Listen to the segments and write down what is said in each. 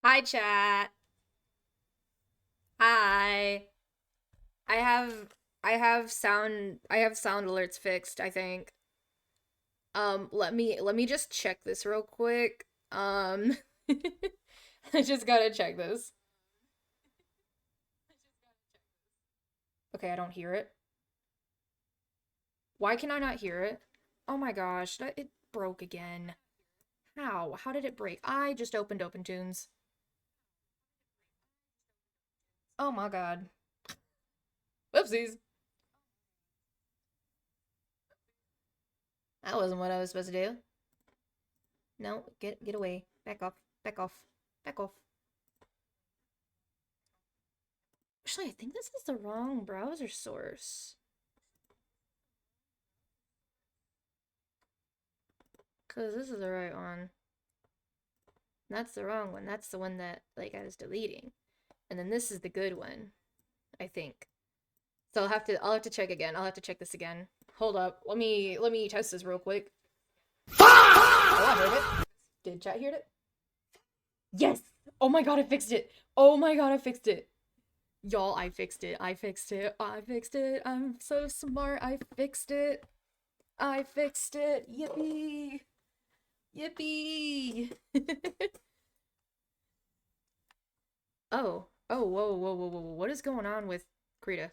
Hi, chat. Hi. I have I have sound alerts fixed, I think. Let me just check this real quick. I just gotta check this. Okay, I don't hear it. Why can I not hear it? Oh my gosh, it broke again. How? How did it break? I just opened OpenTunes. Oh my god. Whoopsies. That wasn't what I was supposed to do. No, get away. Back off. Back off. Back off. Actually, I think this is the wrong browser source. Because this is the right one. That's the wrong one. That's the one that, like, I was deleting. And then this is the good one, I think. So I'll have to check again. I'll have to check this again. Hold up. Let me test this real quick. Oh, I heard it. Did chat hear it? Yes! Oh my god, I fixed it! Oh my god, I fixed it! Y'all, I fixed it. I fixed it. I fixed it. I'm so smart. I fixed it. I fixed it. Yippee! Yippee! Oh. Oh, whoa, whoa, whoa, whoa. What is going on with Krita?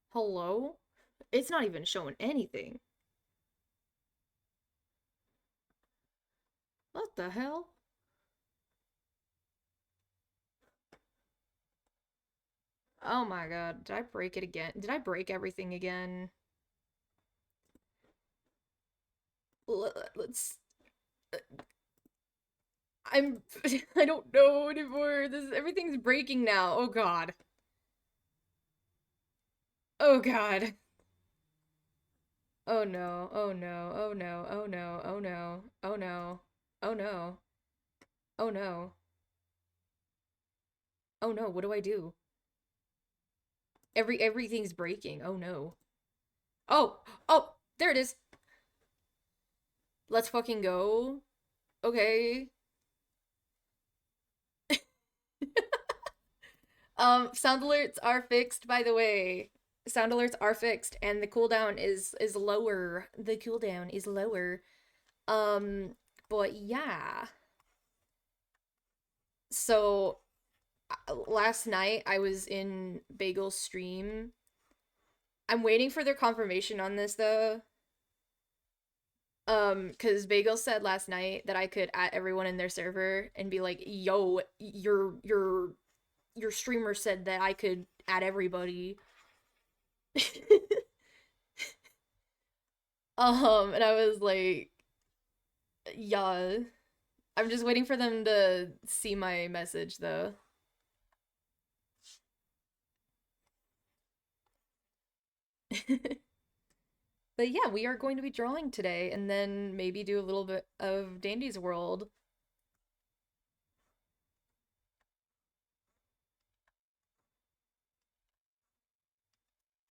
Hello? It's not even showing anything. What the hell? Oh my god. Did I break it again? Did I break everything again? Let's. I'm. I don't know anymore. Everything's breaking now. Oh god. Oh god. Oh no. Oh no. Oh no. Oh no. Oh no. Oh no. Oh no. Oh no. Oh no. What do I do? Everything's breaking. Oh no. Oh. Oh. There it is. Let's fucking go. Okay. Sound alerts are fixed, by the way. Sound alerts are fixed, and the cooldown is lower. The cooldown is lower. Um, but yeah. So last night I was in Bagel's stream. I'm waiting for their confirmation on this though. Because Bagel said last night that I could add everyone in their server and be like, "Yo, your streamer said that I could add everybody." And I was like, yeah. I'm just waiting for them to see my message though. But yeah, we are going to be drawing today and then maybe do a little bit of Dandy's World.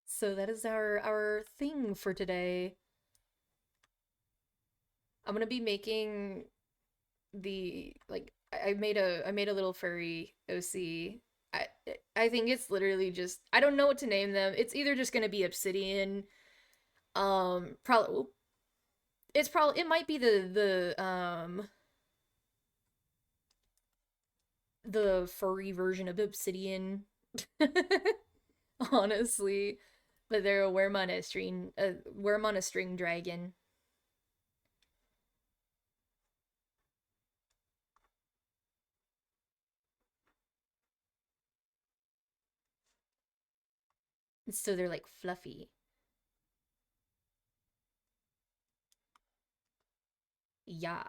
So that is our thing for today. I'm gonna be making the like I made a little furry OC. I I think it's literally just I don't know what to name them. It's either just gonna be obsidian, probably it might be the furry version of obsidian. Honestly, but they're a worm on a string dragon. So they're like fluffy. Yeah.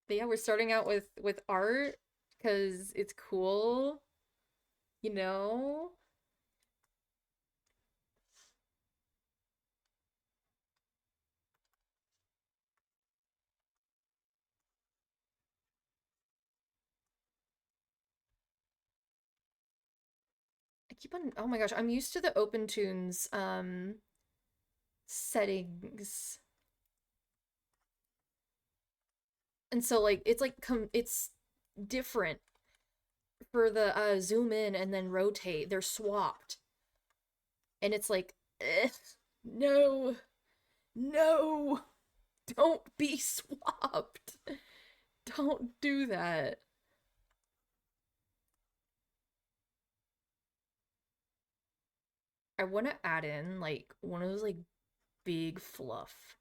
But yeah, we're starting out with art because it's cool, you know? keep on, oh my gosh, I'm used to the OpenTunes settings. And so like it's different for the zoom in and then rotate. They're swapped. And it's like, no. No. Don't be swapped. Don't do that. I want to add in like one of those like big fluff.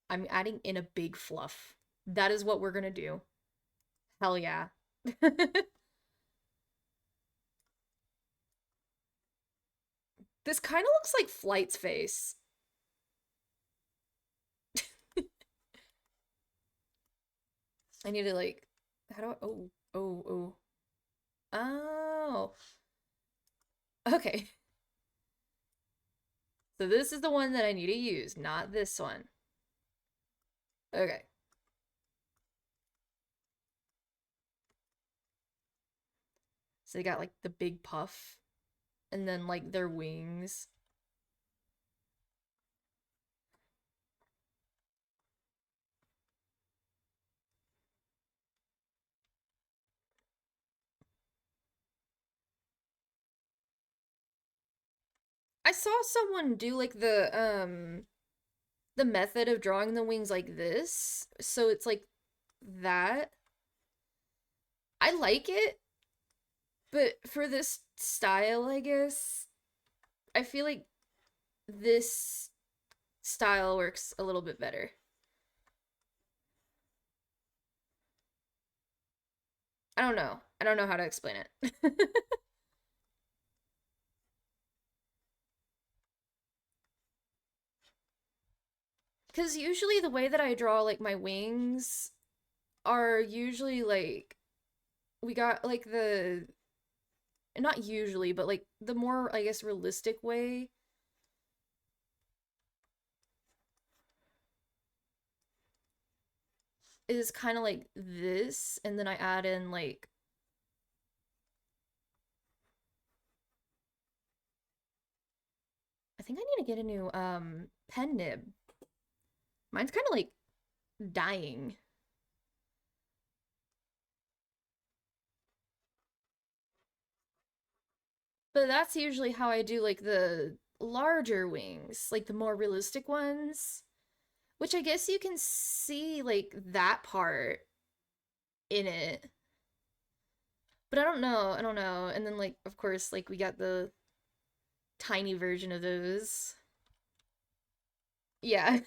I'm adding in a big fluff. That is what we're gonna do. Hell yeah. This kind of looks like Flight's face. I need to like, how do I, oh. Oh. Okay. So this is the one that I need to use, not this one. Okay. So they got like the big puff and then like their wings. I saw someone do like the method of drawing the wings like this. So it's like that. I like it, but for this style, I guess, I feel like this style works a little bit better. I don't know. I don't know how to explain it. Because usually the way that I draw like my wings are usually like we got like the not usually, but like the more I guess realistic way is kind of like this, and then I add in like I think I need to get a new pen nib. Mine's kind of like dying. But that's usually how I do like the larger wings, like the more realistic ones, which I guess you can see like that part in it. But I don't know. I don't know. And then like of course like we got the tiny version of those. Yeah.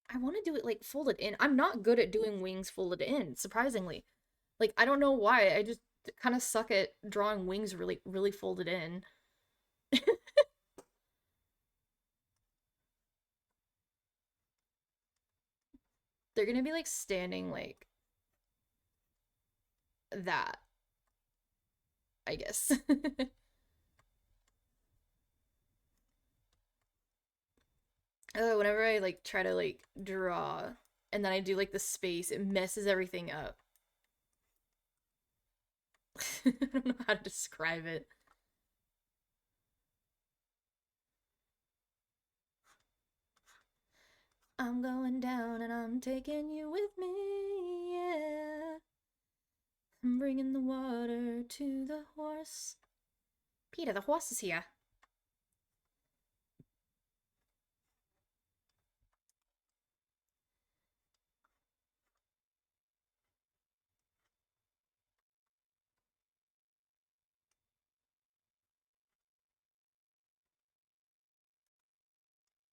I want to do it like folded in. I'm not good at doing wings folded in, surprisingly. Like I don't know why. I just kind of suck at drawing wings really folded in. They're gonna be like standing like that, I guess. Whenever I like try to like draw and then I do like the space, it messes everything up. I don't know how to describe it. I'm going down and I'm taking you with me, yeah. I'm bringing the water to the horse. Peter, the horse is here.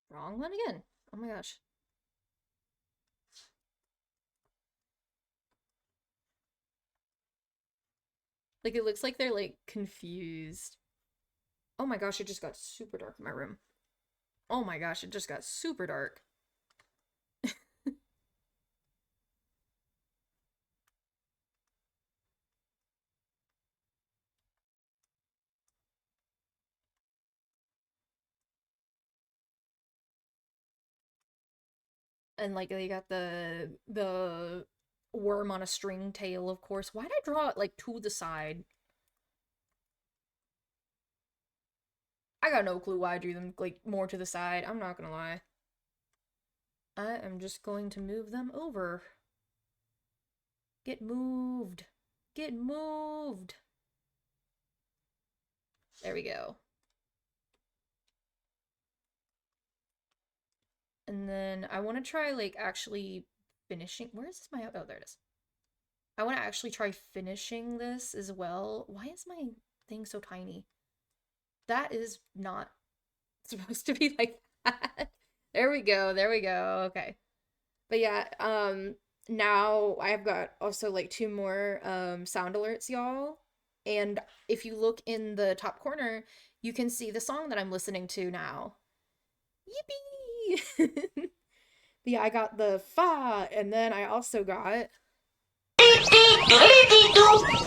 Wrong one again. Oh my gosh. Like it looks like they're like confused. Oh my gosh, it just got super dark in my room. Oh my gosh, it just got super dark. And like they got the worm on a string tail, of course. Why'd I draw it like to the side? I got no clue why I drew them like more to the side. I'm not gonna lie. I am just going to move them over. Get moved. Get moved. There we go. And then I want to try like actually finishing. Where is this my? Oh, there it is. I want to actually try finishing this as well. Why is my thing so tiny? That is not supposed to be like that. There we go. There we go. Okay. But yeah, now I've got also like two more sound alerts, y'all. And if you look in the top corner, you can see the song that I'm listening to now. Yippee! Yeah, I got the fa, and then I also got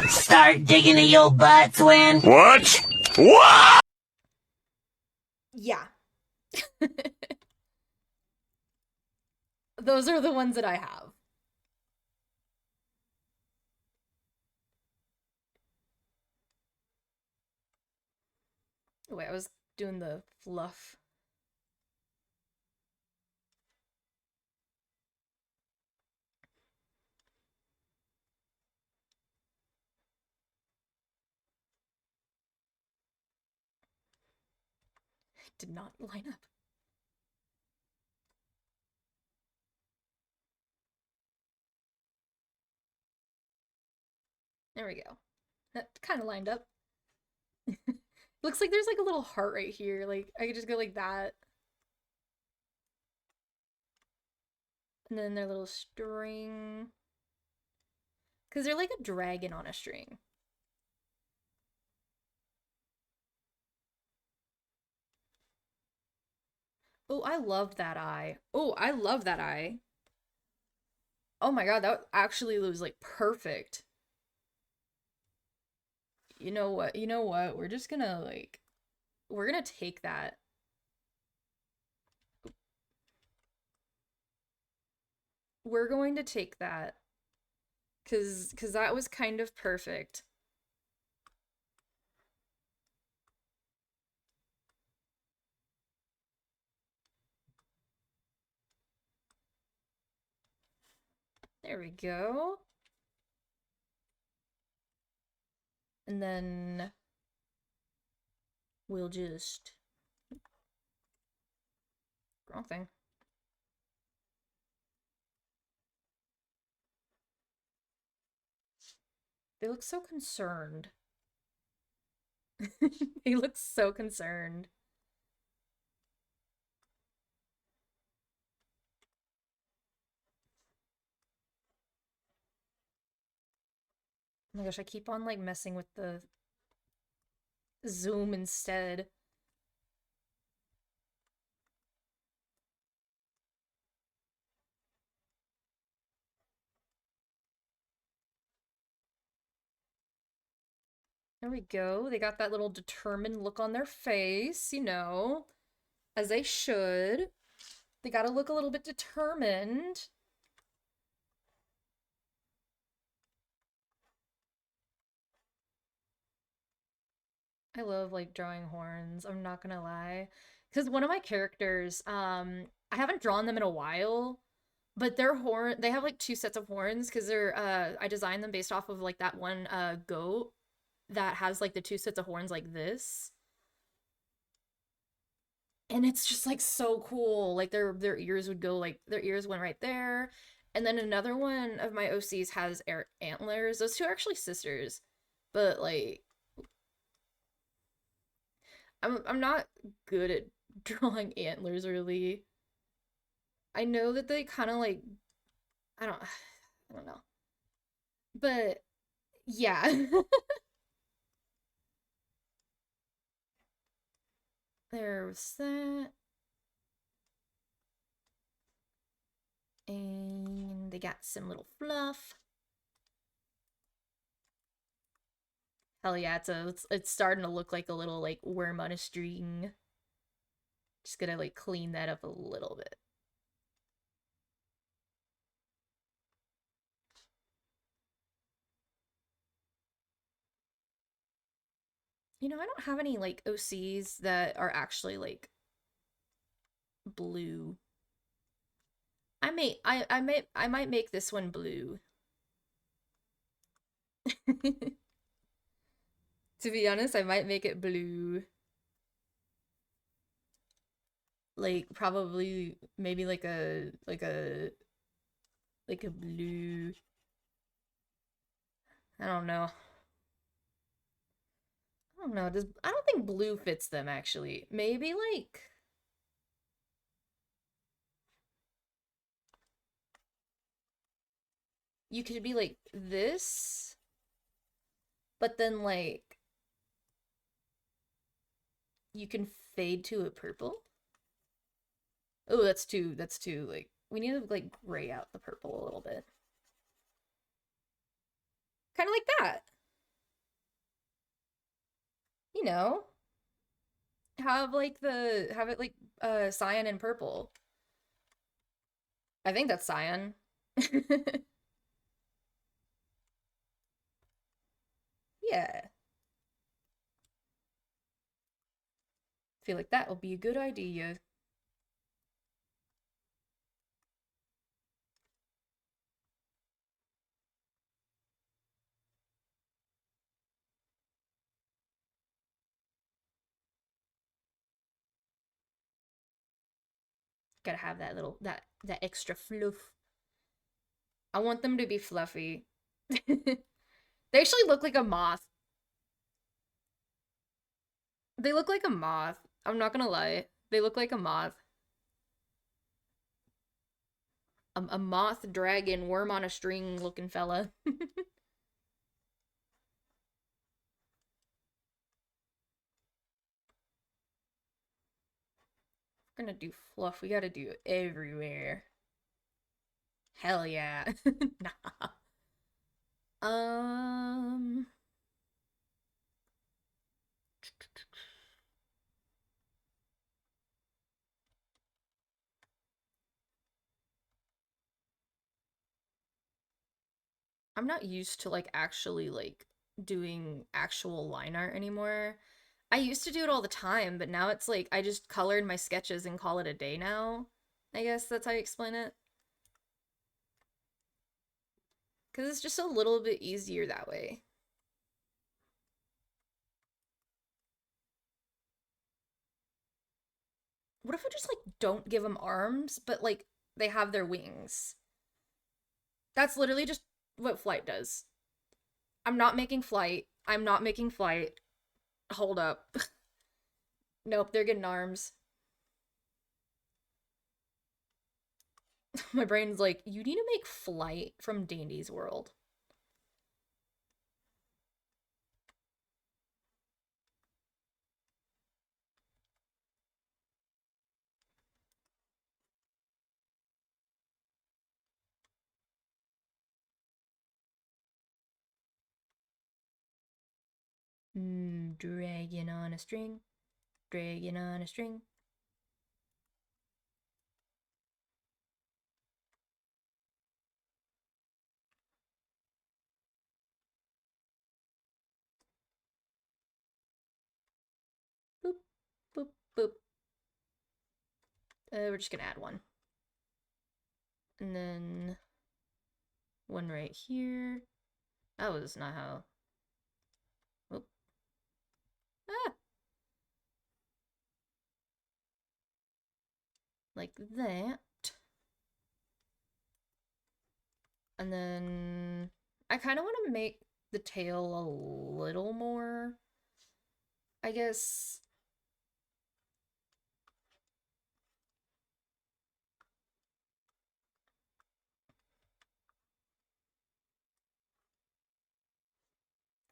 Start digging in your butt, twin. What? What? yeah. Those are the ones that I have. Wait, I was doing the fluff. Did not line up. There we go. That kind of lined up. Looks like there's like a little heart right here. Like I could just go like that. And then their little string. Because they're like a dragon on a string. Oh, I love that eye. Oh, I love that eye. Oh my god, that actually was like perfect. You know what? You know what? We're just gonna like we're gonna take that. We're going to take that. Cause that was kind of perfect. There we go. And then we'll just wrong thing. They look so concerned. They look so concerned. Oh my gosh, I keep on like messing with the zoom instead. There we go. They got that little determined look on their face, you know, as they should. They gotta look a little bit determined. I love like drawing horns, I'm not gonna lie. Because one of my characters, I haven't drawn them in a while, but their horn, they have like two sets of horns because they're, I designed them based off of like that one, goat that has like the two sets of horns like this. And it's just like so cool. Like their ears would go like their ears went right there. And then another one of my OCs has antlers. Those two are actually sisters. But like I'm not good at drawing antlers really. I know that they kind of like I don't I don't know. But yeah. There's that. And they got some little fluff. Hell yeah, it's starting to look like a little like worm on a string. Just gonna like clean that up a little bit. You know, I don't have any like OCs that are actually like blue. I might make this one blue. To be honest, I might make it blue. Like probably maybe like a blue. I don't know. I don't know. Does I don't think blue fits them actually. Maybe like you could be like this, but then like you can fade to a purple. Oh, that's too like we need to like gray out the purple a little bit. Kind of like that. You know, have it like cyan and purple. I think that's cyan. Yeah. Feel like that will be a good idea. Gotta have that little that extra fluff. I want them to be fluffy. They actually look like a moth. They look like a moth. I'm not gonna lie. They look like a moth. A moth dragon worm on a string looking fella. We're gonna do fluff. We gotta do it everywhere. Hell yeah. Nah. Um, I'm not used to like actually like doing actual line art anymore. I used to do it all the time, but now it's like I just colored my sketches and call it a day now. I guess that's how you explain it. Because it's just a little bit easier that way. What if I just like don't give them arms, but like they have their wings? That's literally just what flight does. I'm not making flight. I'm not making flight. Hold up. Nope, they're getting arms. My brain's like, you need to make flight from Dandy's World. Dragon on a string. Dragon on a string. Boop, boop, boop. We're just gonna add one. And then one right here. That was not how. Oh. Ah! Like that. And then I kind of want to make the tail a little more, I guess.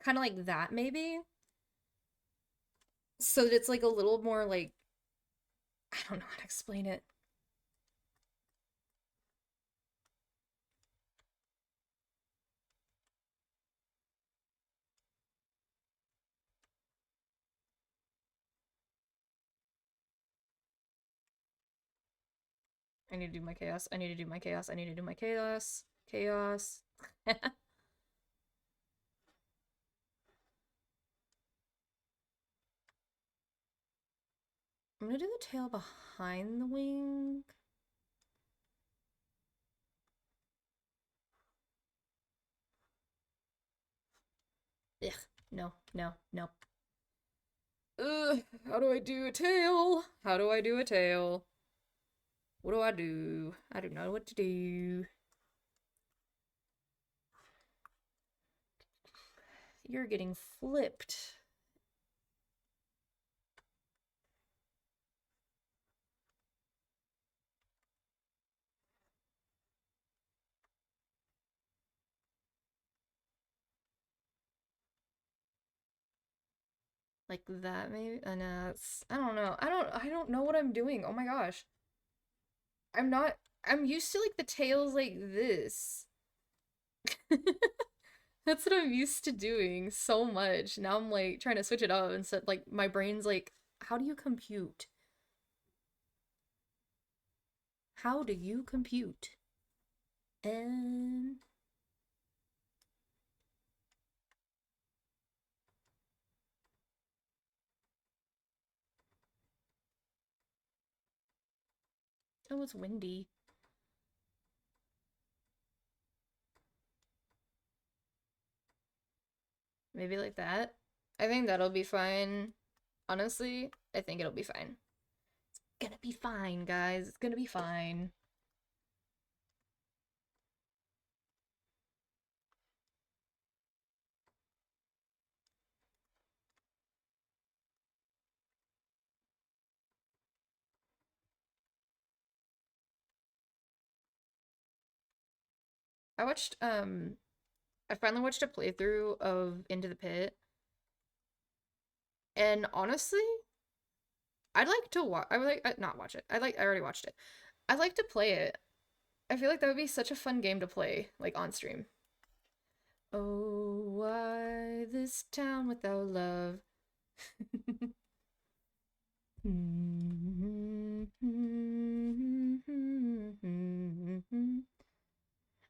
Kind of like that, maybe. So that it's like a little more like, I don't know how to explain it. I need to do my chaos. I need to do my chaos. I need to do my chaos. Chaos. I'm gonna do the tail behind the wing. Ugh, no, no, no. Ugh, how do I do a tail? How do I do a tail? What do I do? I don't know what to do. You're getting flipped. Like that maybe? No, it's, I don't know. I don't know what I'm doing. Oh my gosh. I'm not, I'm used to like the tails like this. That's what I'm used to doing so much. Now I'm like trying to switch it up and so like my brain's like, how do you compute? How do you compute? And oh, it's windy. Maybe like that. I think that'll be fine. Honestly, I think it'll be fine. It's gonna be fine, guys. It's gonna be fine. I watched I finally watched a playthrough of Into the Pit, and honestly, I'd like to watch. I would like not watch it. I already watched it. I'd like to play it. I feel like that would be such a fun game to play, like on stream. Oh, why this town without love?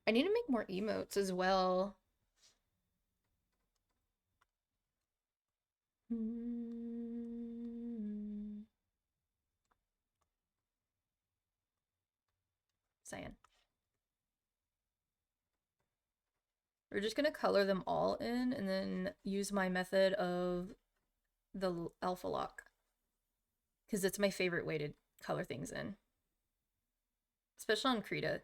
I need to make more emotes as well. Cyan. We're just gonna color them all in and then use my method of the alpha lock. Because it's my favorite way to color things in. Especially on Krita.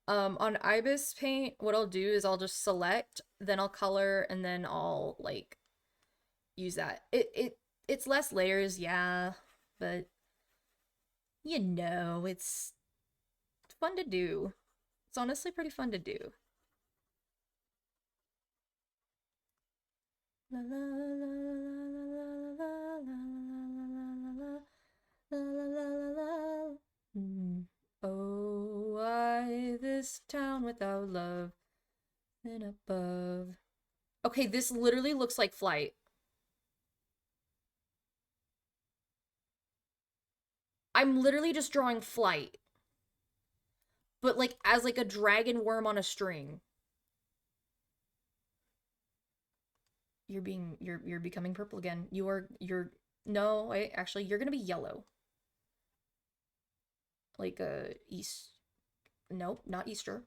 On Ibis paint, what I'll do is I'll just select, then I'll color, and then I'll like use that. It's less layers, yeah, but you know, it's fun to do. It's honestly pretty fun to do. La la la la la la la la la. Oh, why this town without love and above. Okay, this literally looks like Flight. I'm literally just drawing Flight. But like as like a dragon worm on a string. You're becoming purple again. You're no, actually you're gonna be yellow. Like East. Nope, not Easter.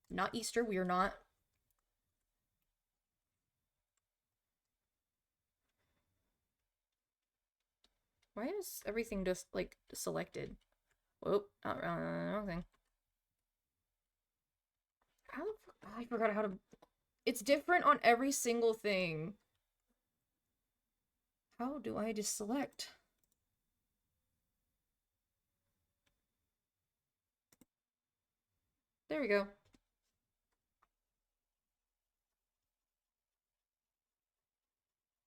Not Easter. We are not. Why is everything just like selected? Whoop, not wrong thing. How the fuck? I forgot how to. It's different on every single thing. How do I just select? There we go.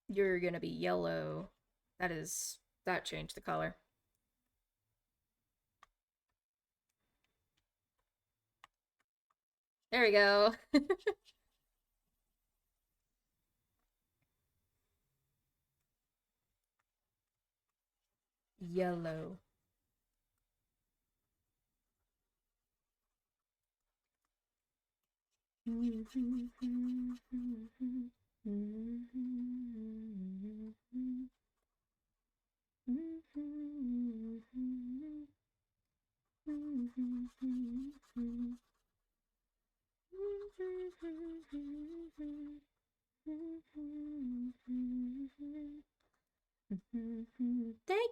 You're gonna be yellow. That changed the color. There we go. Yellow. Thank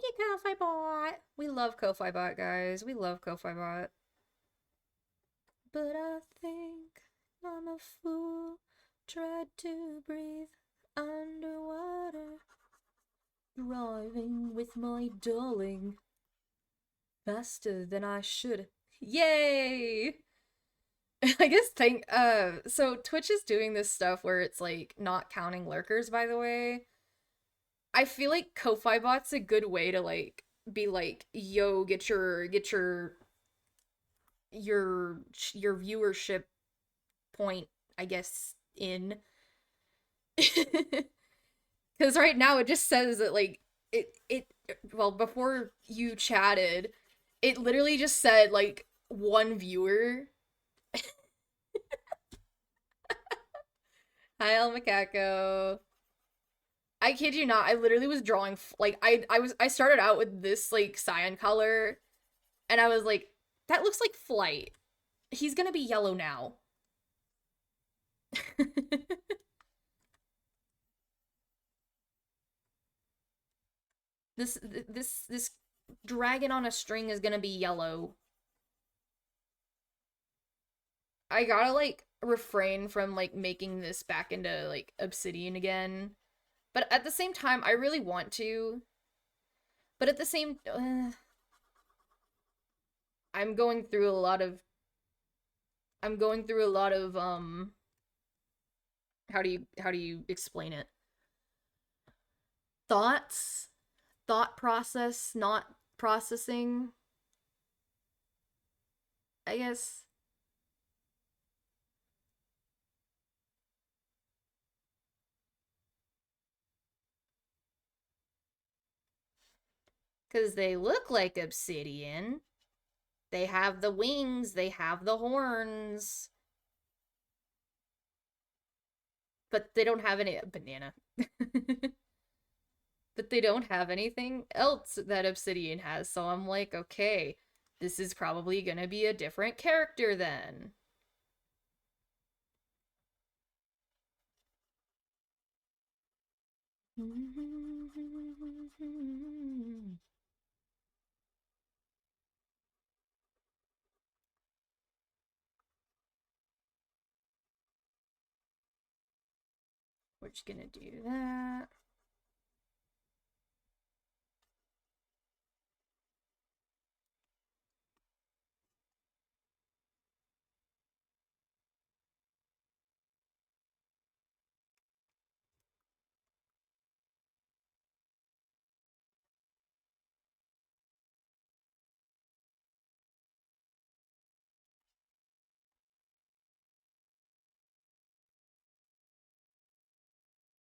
you, Ko-Fi Bot. We love Ko-Fi Bot, guys. We love Ko-Fi Bot. But I think I'm a fool. Tried to breathe underwater. Driving with my darling. Faster than I should. Yay! I guess so Twitch is doing this stuff where it's like not counting lurkers, by the way. I feel like Ko-Fi Bot's a good way to like be like, yo, get your viewership point, I guess, in. Because right now it just says that like well, before you chatted, it literally just said like one viewer. Hi, El Macaco. I kid you not, I literally was drawing like I started out with this like cyan color, and I was like, that looks like Flight. He's gonna be yellow now. this dragon on a string is gonna be yellow. I gotta like refrain from like making this back into like obsidian again. But at the same time, I really want to. But at the same I'm going through a lot of how do you explain it? Thoughts, thought process, not processing, I guess. Because they look like obsidian. They have the wings, they have the horns. But they don't have any banana. But they don't have anything else that obsidian has, so I'm like, okay, this is probably gonna be a different character then. We're just gonna do that.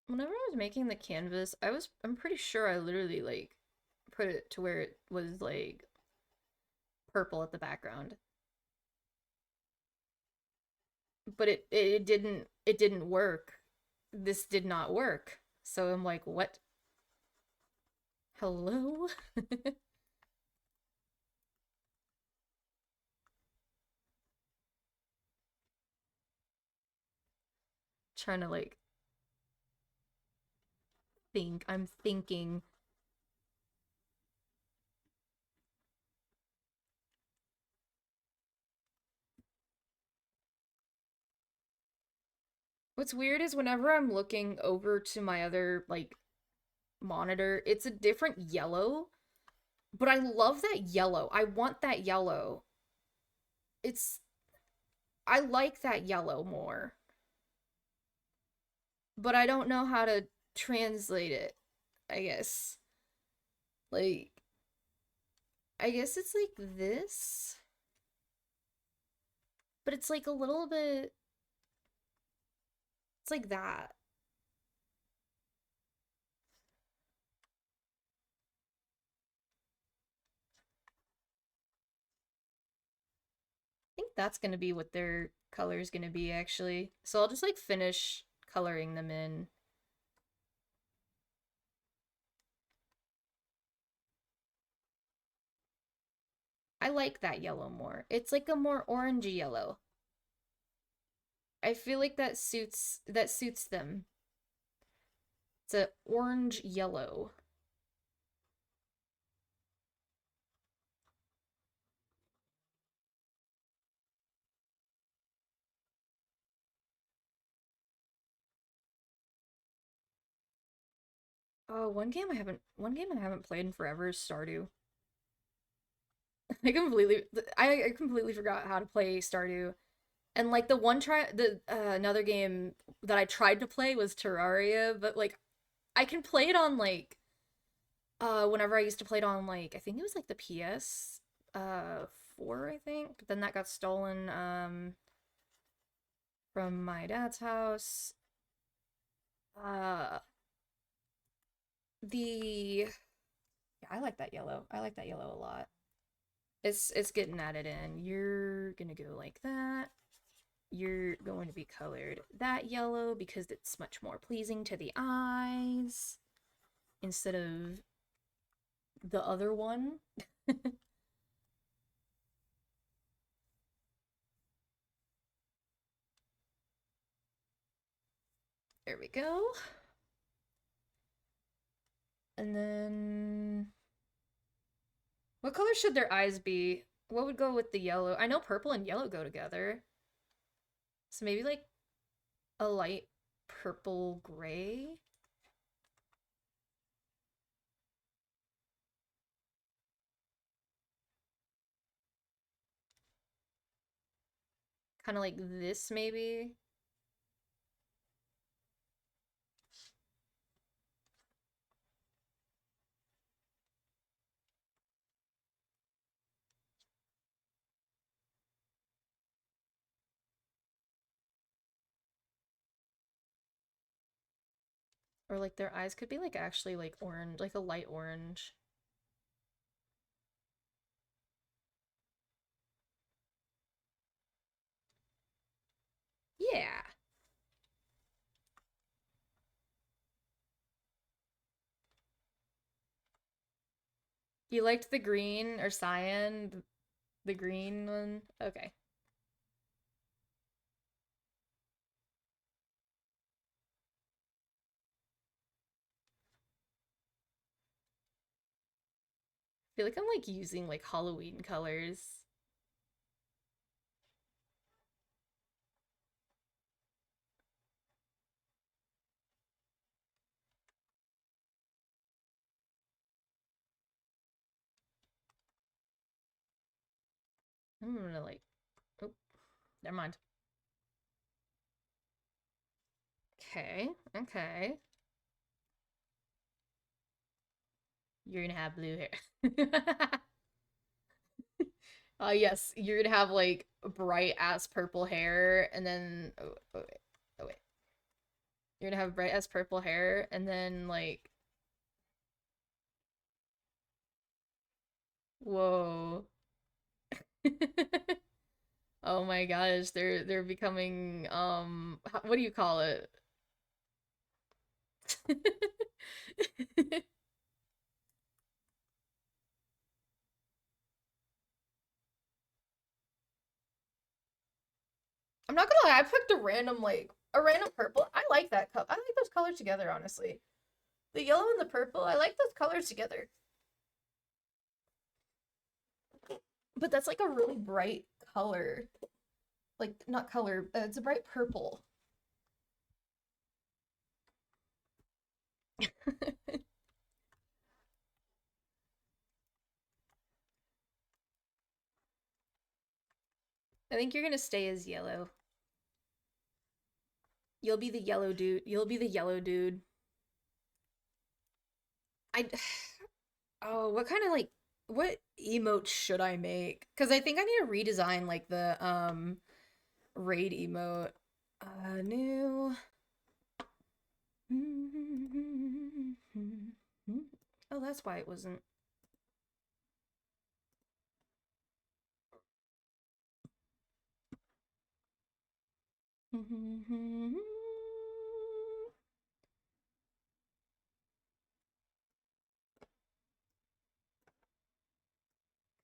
Whenever I was making the canvas, I'm pretty sure I literally like put it to where it was like purple at the background. But it didn't work. This did not work. So I'm like, what? Hello? Trying to like think. I'm thinking. What's weird is whenever I'm looking over to my other like monitor, it's a different yellow, but I love that yellow. I want that yellow. It's I like that yellow more, but I don't know how to translate it, I guess. Like I guess it's like this, but it's like a little bit it's like that. I think that's going to be what their color is going to be actually. So I'll just like finish coloring them in. I like that yellow more. It's like a more orangey yellow. I feel like that suits them. It's a orange yellow. Oh, one game I haven't played in forever is Stardew. I completely forgot how to play Stardew. And like the another game that I tried to play was Terraria, but like I can play it on like whenever I used to play it on like I think it was like the PS 4, I think, but then that got stolen from my dad's house. Uh the yeah, I like that yellow. I like that yellow a lot. It's getting added in. You're gonna go like that. You're going to be colored that yellow because it's much more pleasing to the eyes instead of the other one. There we go. And then what color should their eyes be? What would go with the yellow? I know purple and yellow go together. So maybe like a light purple gray? Kind of like this maybe? Or like their eyes could be like actually like orange, like a light orange. Yeah. You liked the green or cyan? The green one? Okay. I feel like I'm like using like Halloween colors. I'm gonna like, oh, never mind. Okay, okay. You're gonna have blue hair. Yes, you're gonna have like bright ass purple hair, and then oh wait, you're gonna have bright ass purple hair, and then like, whoa. Oh my gosh, they're becoming what do you call it? I'm not gonna lie, I picked a random purple. I like that color. I like those colors together, honestly. The yellow and the purple, I like those colors together. But that's like a really bright color. Like not color, it's a bright purple. I think you're gonna stay as yellow. You'll be the yellow dude. You'll be the yellow dude. I Oh, what kind of like what emote should I make? Because I think I need to redesign like the raid emote. New. Oh, that's why it wasn't.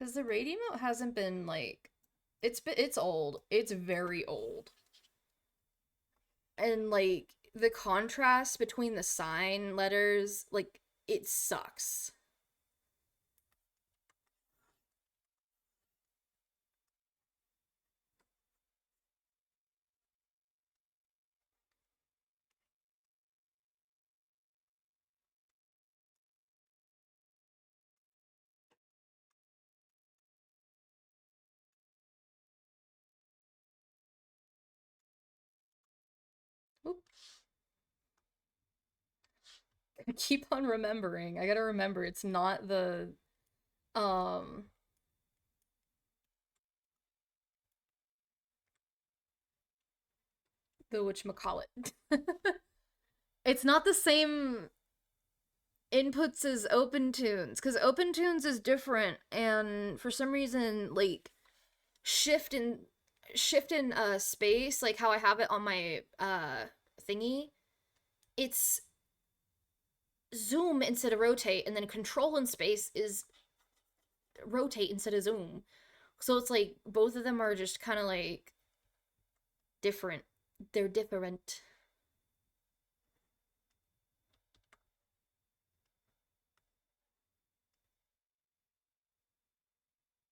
Because the raid emote hasn't been like, it's old. It's very old. And like the contrast between the sign letters, like it sucks. Oop. I keep on remembering. I gotta remember it's not um the whatchamacallit. It's not the same inputs as OpenTunes, because OpenTunes is different, and for some reason, like shift in space, like how I have it on my thingy, it's zoom instead of rotate, and then control in space is rotate instead of zoom. So it's like both of them are just kind of like different. They're different.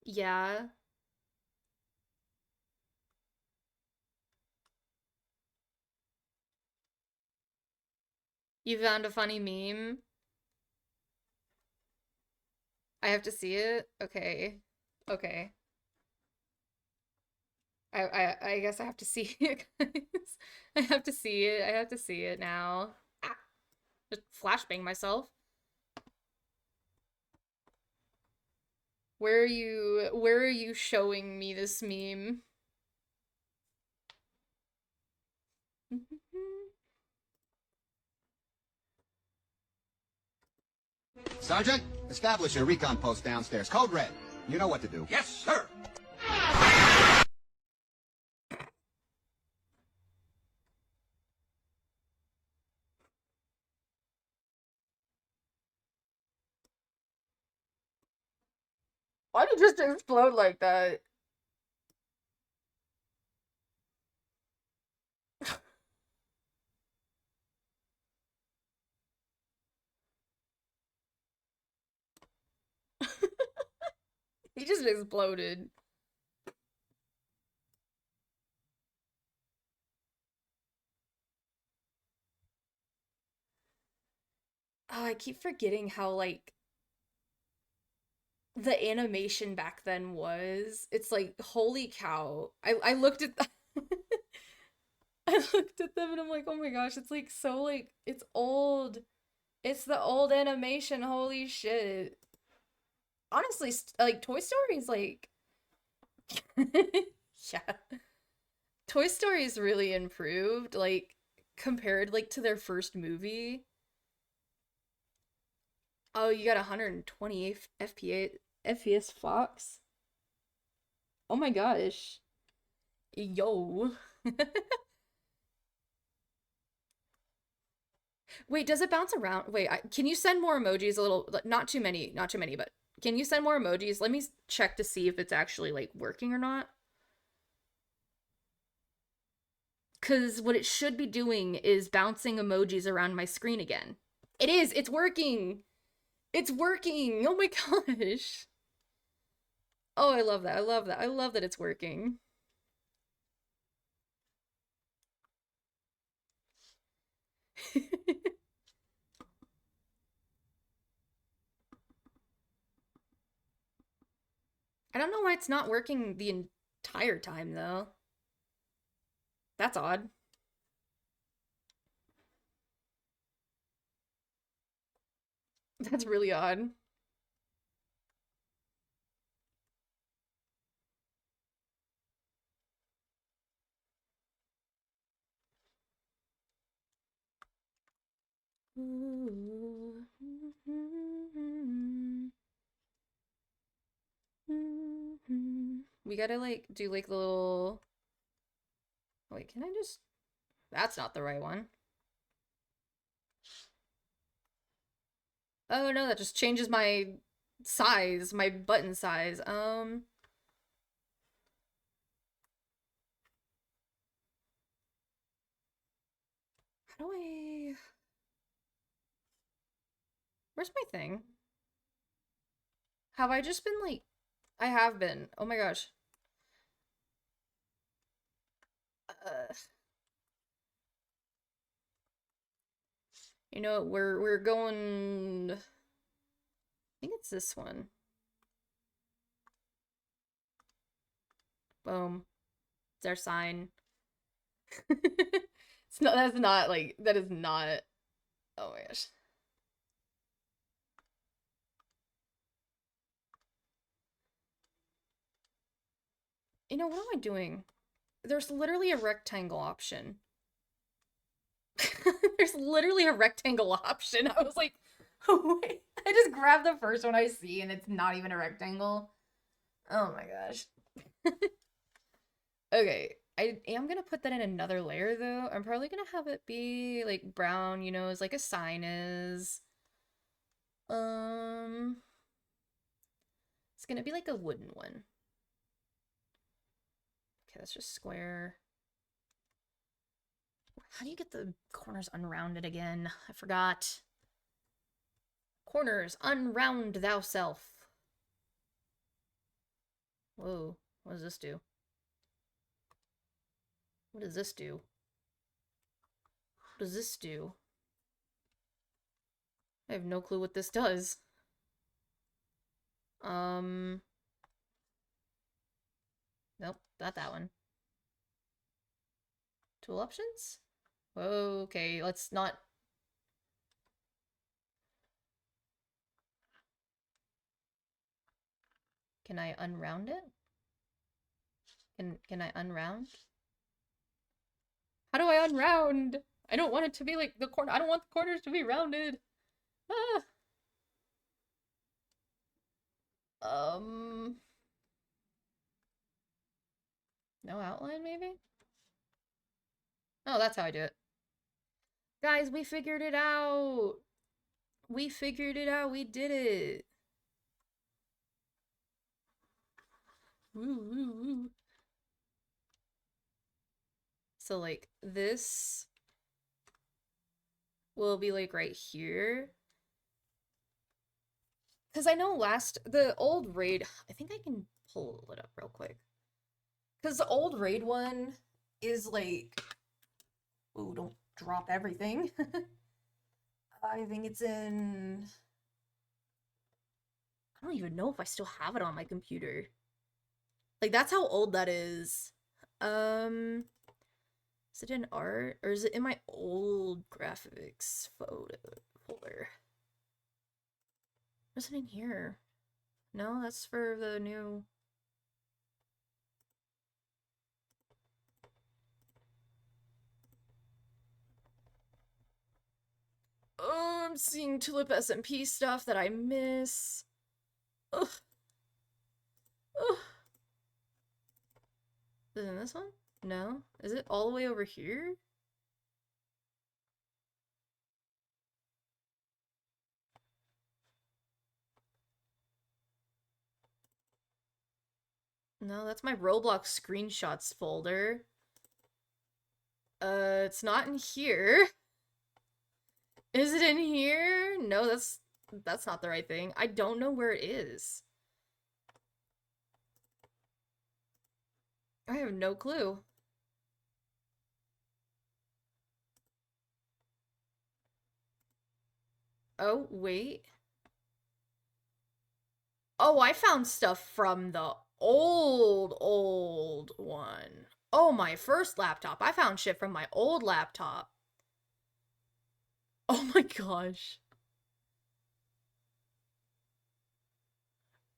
Yeah. You found a funny meme? I have to see it? Okay. Okay. I guess I have to see it, guys. I have to see it. I have to see it now. Ah, just flashbang myself. Where are you showing me this meme? Sergeant, establish your recon post downstairs. Code red. You know what to do. Yes, sir. Why did it just explode like that? He just exploded. Oh, I keep forgetting how like the animation back then was. It's like holy cow. I looked at I looked at them and I'm like, "Oh my gosh, it's like so like it's old. It's the old animation. Holy shit." Honestly, like Toy Story is like yeah. Toy Story is really improved like compared like to their first movie. Oh, you got 128 FPS Fox. Oh my gosh. Yo. Wait, does it bounce around? Wait, can you send more emojis a little, not too many, not too many, but can you send more emojis? Let me check to see if it's actually like working or not. Because what it should be doing is bouncing emojis around my screen again. It is, it's working. It's working. Oh my gosh. Oh, I love that. I love that. I love that it's working. I don't know why it's not working the entire time, though. That's odd. That's really odd. We gotta like do like the little. Wait, can I just. That's not the right one. Oh no, that just changes my size, my button size. How do I... Where's my thing? Have I just been like... I have been. Oh my gosh. You know, we're going... I think it's this one. Boom. It's our sign. It's not, that's not like, that is not... Oh my gosh. You know, what am I doing? There's literally a rectangle option. There's literally a rectangle option. I was like, oh, wait. I just grabbed the first one I see and it's not even a rectangle. Oh my gosh. Okay, I am gonna put that in another layer though. I'm probably gonna have it be like brown, you know, as like a sign is. It's gonna be like a wooden one. Okay, that's just square. How do you get the corners unrounded again? I forgot. Corners, unround thou self. Whoa, what does this do? What does this do? What does this do? I have no clue what this does. Nope, not that one. Tool options? Okay, let's not... Can I unround it? Can I unround? How do I unround? I don't want it to be like the corner. I don't want the corners to be rounded. Ah. No outline, maybe? Oh, that's how I do it. Guys, we figured it out. We figured it out. We did it. Woo, woo, woo. So, like, this will be, like, right here. Because I know the old raid, I think I can pull it up real quick. Because the old raid one is, like, ooh, don't drop everything. I think it's in... I don't even know if I still have it on my computer. Like, that's how old that is. Is it in art? Or is it in my old graphics photo folder? What's it in here? No, that's for the new... Oh, I'm seeing Tulip SMP stuff that I miss. Ugh. Ugh. Is it in this one? No? Is it all the way over here? No, that's my Roblox screenshots folder. It's not in here. Is it in here? No, that's not the right thing. I don't know where it is. I have no clue. Oh, wait. Oh, I found stuff from the old one. Oh, my first laptop. I found shit from my old laptop. Oh my gosh.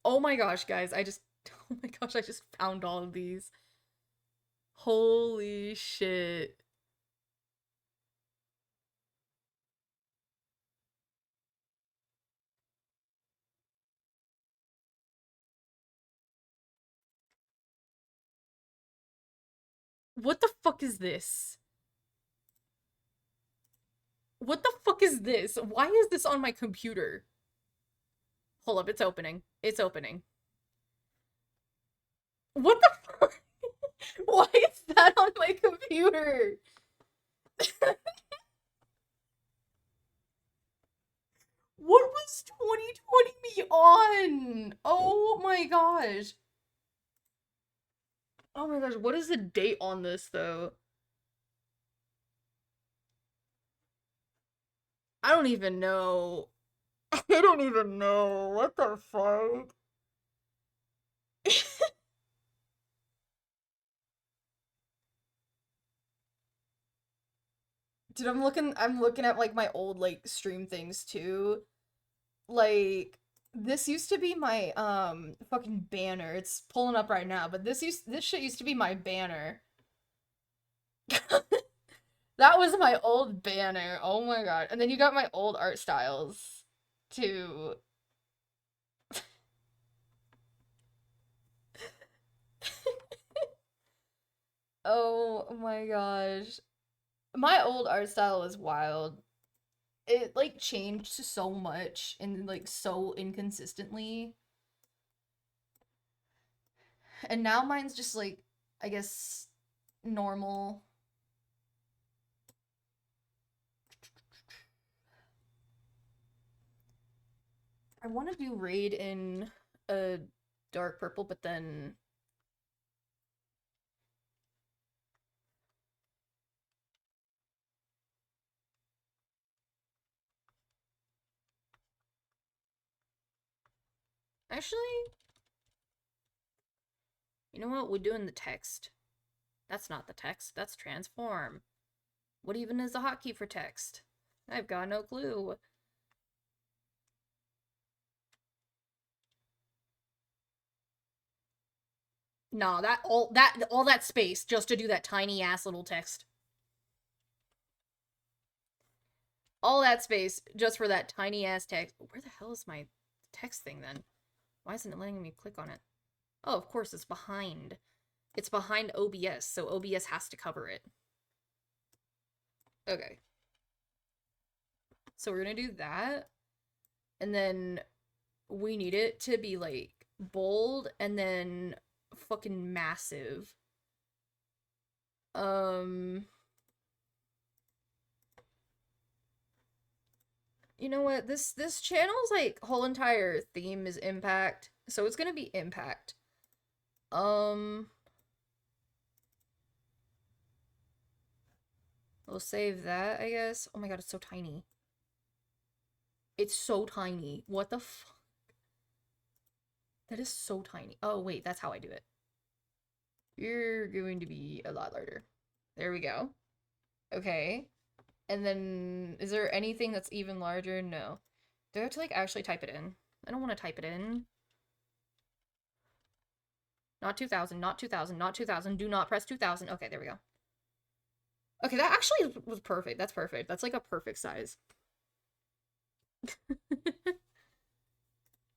Oh my gosh, guys. Oh my gosh, I just found all of these. Holy shit. What the fuck is this? What the fuck is this? Why is this on my computer? Hold up, it's opening. It's opening. What the fuck? Why is that on my computer? What was 2020 me on? Oh my gosh. Oh my gosh, what is the date on this though? I don't even know. I don't even know. What the fuck? Dude, I'm looking at like my old like stream things too. Like this used to be my fucking banner. It's pulling up right now, but this shit used to be my banner. That was my old banner. Oh my god. And then you got my old art styles too. Oh my gosh. My old art style was wild. It like changed so much and like so inconsistently. And now mine's just like, I guess, normal. I want to do Raid in a dark purple, but then actually, you know what? We're doing the text. That's not the text, that's transform. What even is the hotkey for text? I've got no clue. No, all that space just to do that tiny ass little text. All that space just for that tiny ass text. Where the hell is my text thing then? Why isn't it letting me click on it? Oh, of course, it's behind. It's behind OBS, so OBS has to cover it. Okay. So we're gonna do that. And then we need it to be like bold and then fucking massive. You know what? This channel's like whole entire theme is impact. So it's gonna be impact. We'll save that, I guess. Oh my god, it's so tiny. It's so tiny. What the fuck? That is so tiny. Oh, wait, that's how I do it. You're going to be a lot larger. There we go. Okay. And then, is there anything that's even larger? No. Do I have to, like, actually type it in? I don't want to type it in. Not 2000, not 2000, not 2000. Do not press 2000. Okay, there we go. Okay, that actually was perfect. That's perfect. That's like a perfect size.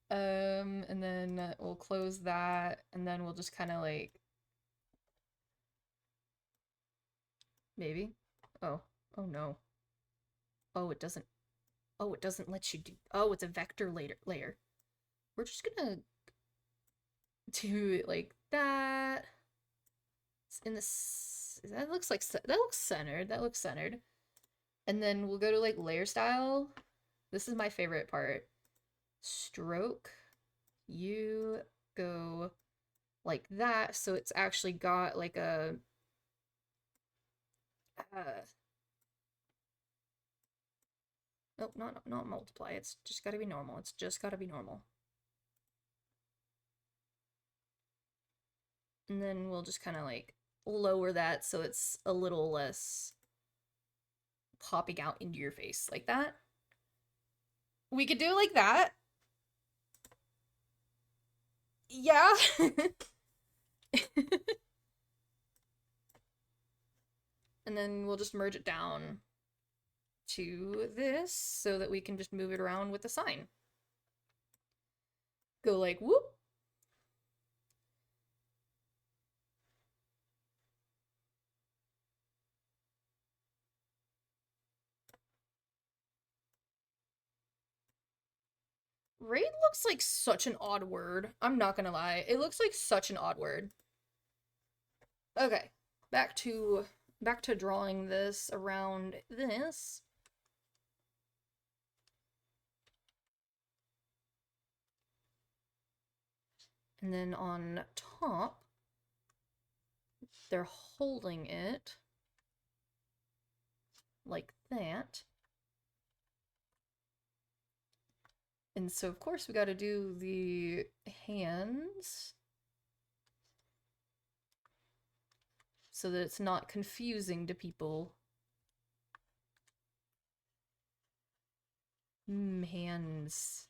And then we'll close that, and then we'll just kind of like... Maybe? Oh. Oh no. Oh, it doesn't... Oh, it doesn't let you do... Oh, it's a vector layer. We're just gonna do it like that. It's in this... That looks like... That looks centered. That looks centered. And then we'll go to like layer style. This is my favorite part. Stroke. You go like that, so it's actually got like a oh, not multiply. It's just got to be normal. It's just got to be normal. And then we'll just kind of like lower that so it's a little less popping out into your face like that. We could do it like that. Yeah. And then we'll just merge it down to this so that we can just move it around with the sign. Go like whoop. Raid looks like such an odd word. I'm not gonna lie. It looks like such an odd word. Okay, back to drawing this around this. And then on top, they're holding it like that. And so, of course, we got to do the hands so that it's not confusing to people. Hands.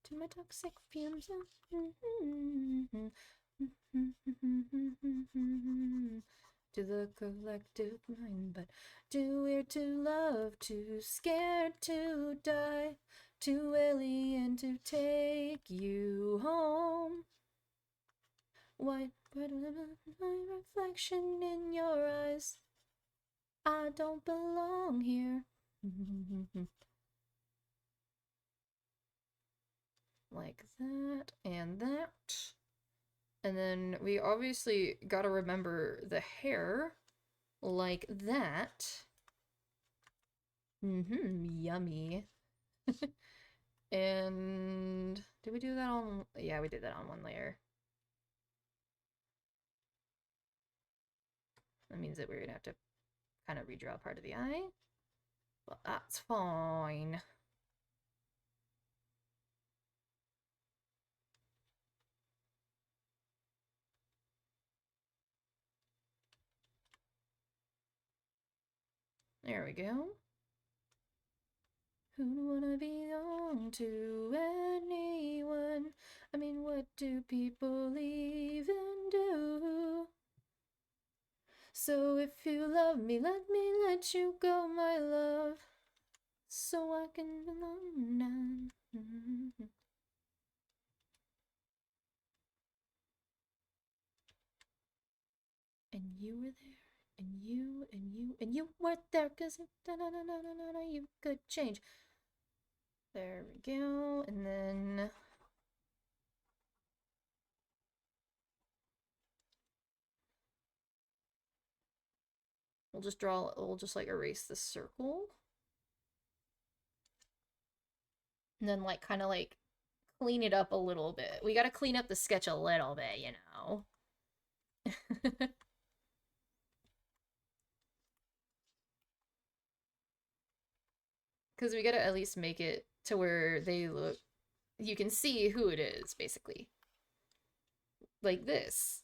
To my toxic fumes. To the collective mind, but too weird to love, too scared to die, too alien to take you home. White my reflection in your eyes. I don't belong here. Like that and that. And then we obviously gotta remember the hair like that. Yummy. And did we do that on? Yeah, we did that on one layer. That means that we're gonna have to kind of redraw part of the eye. But that's fine. There we go. Who'd wanna belong to anyone? I mean, what do people even do? So if you love me let you go, my love, so I can belong now. And you were there, and you weren't there, cause you could change. There we go, and then we'll just like erase this circle. And then like kind of like clean it up a little bit. We gotta clean up the sketch a little bit, you know. Because we gotta at least make it to where they look, you can see who it is, basically. Like this.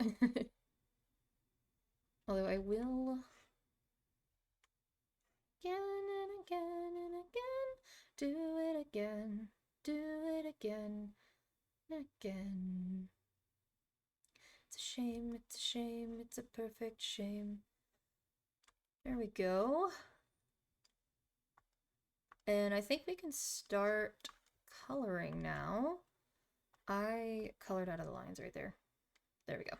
Although I will again and again and again, do it again, do it again, again. It's a shame, it's a shame, it's a perfect shame. There we go. And I think we can start coloring now. I colored out of the lines right there. There we go.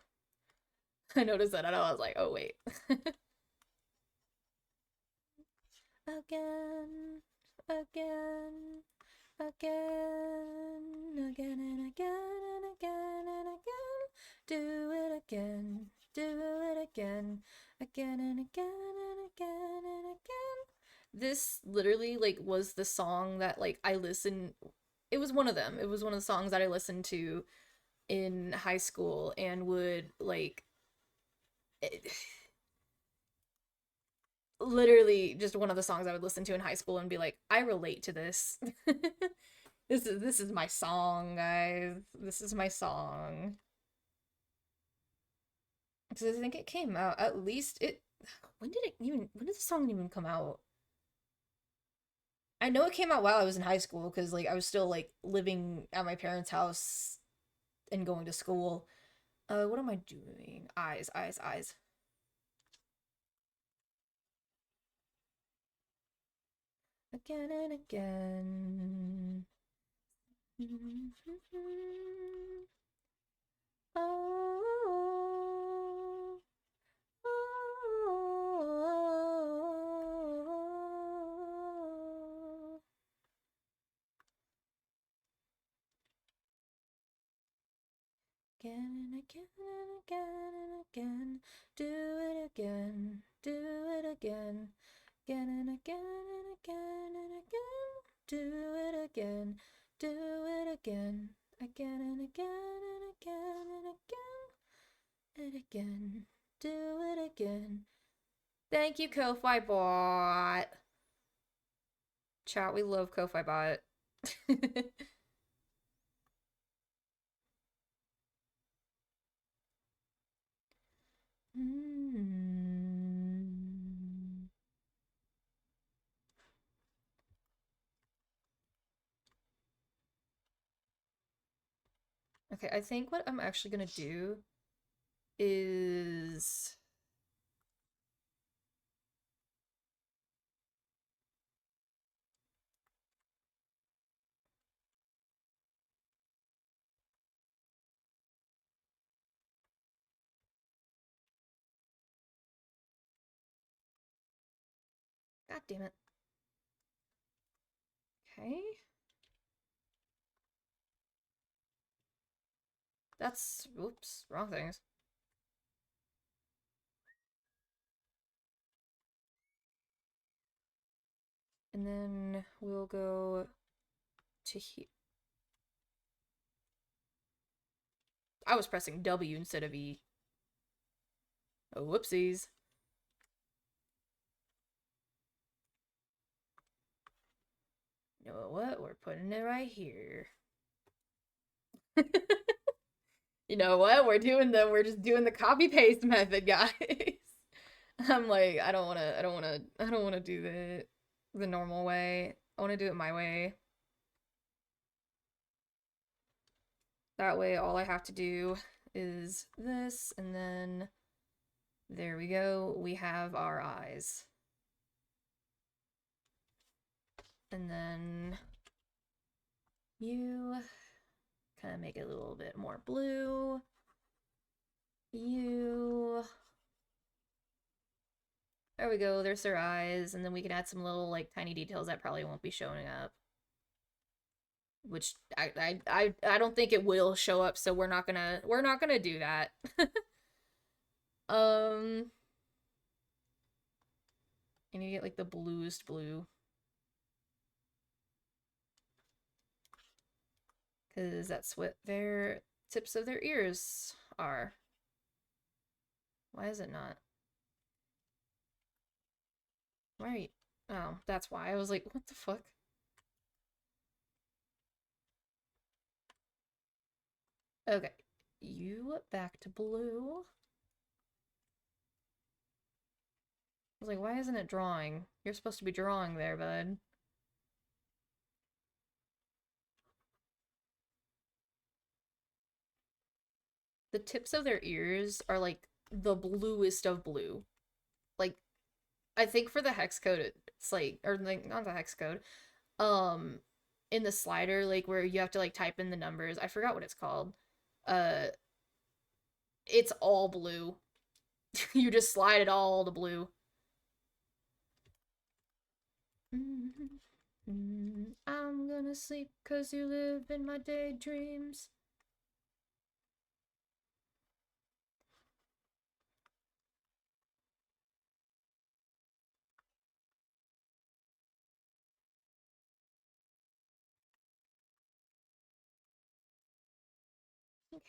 I noticed that and I was like, oh wait. Again, again, again, again and again and again and again. Do it again, do it again, again and again and again and again. This literally like was the song that like I listened, it was one of them. It was one of the songs that I listened to in high school and would like literally just one of the songs I would listen to in high school and be like, I relate to this. This is my song, guys. This is my song. Because I think it came out at least when did the song even come out? I know it came out while I was in high school because like I was still like living at my parents' house and going to school. What am I doing? Eyes, eyes, eyes. Again and again. Oh, oh, again and again and again. Do it again, do it again. Again and again and again and again. Do it again, do it again. Again and again and again and again. And again. Do it again. Thank you, Ko-Fi Bot. Chat, we love Ko-Fi Bot. Okay, I think what I'm actually gonna do is... God damn it. Okay. That's... Oops, wrong things. And then we'll go to here. I was pressing W instead of E. Oh, whoopsies. You know what? We're putting it right here. You know what? We're just doing the copy paste method, guys. I'm like, I don't wanna do the normal way. I wanna do it my way. That way all I have to do is this, and then there we go. We have our eyes. And then you kind of make it a little bit more blue. You... There we go, there's their eyes, and then we can add some little, like, tiny details that probably won't be showing up. Which, I don't think it will show up, so we're not gonna do that. And you get, like, the bluest blue. Because that's what their tips of their ears are. Why is it not? Why are you... Oh, that's why. I was like, what the fuck? Okay. You back to blue. I was like, why isn't it drawing? You're supposed to be drawing there, bud. The tips of their ears are like the bluest of blue. Like, I think for the hex code, it's like, or like, not the hex code, in the slider, like where you have to like type in the numbers, I forgot what it's called. It's all blue. You just slide it all to blue. I'm gonna sleep 'cause you live in my daydreams.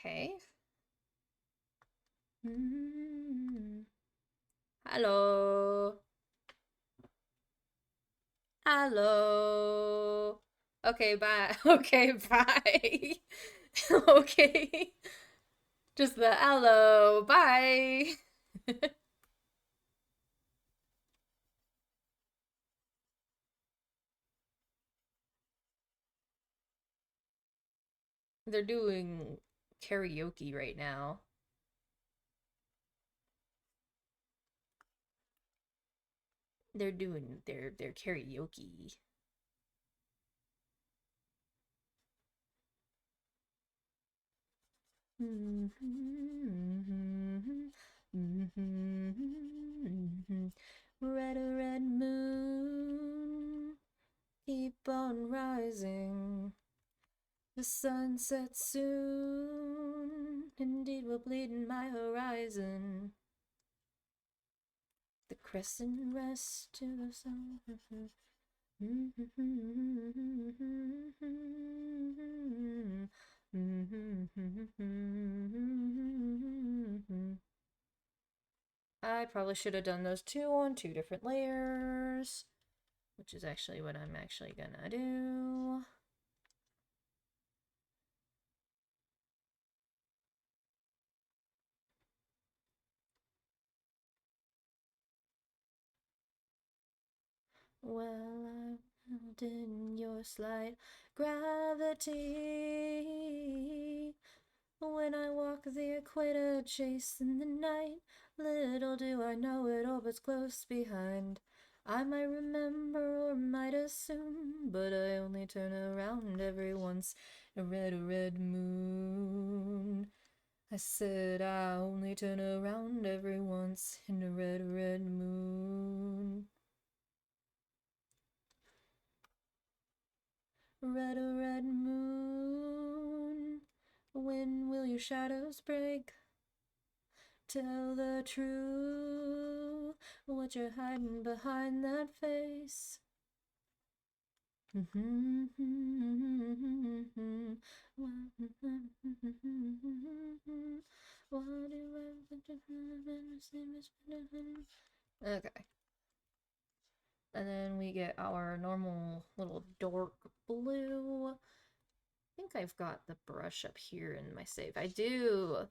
Okay. Hello. Hello. Okay, bye. Okay, bye. Okay. Just the hello. Bye. They're doing karaoke right now. They're doing their karaoke. Red, red moon, keep on rising. The sun sets soon, indeed will bleeding my horizon. The crescent rests to the sun. I probably should have done those two on 2 different layers, which is actually what I'm actually gonna do. Well, I'm held in your slight gravity. When I walk the equator, chasing the night, little do I know it orbits close behind. I might remember or might assume, but I only turn around every once. A red moon. I said I only turn around every once in a red moon. Red moon, when will your shadows break? Tell the truth, what you're hiding behind that face. Okay. And then we get our normal little dark blue. I think I've got the brush up here in my save. I do.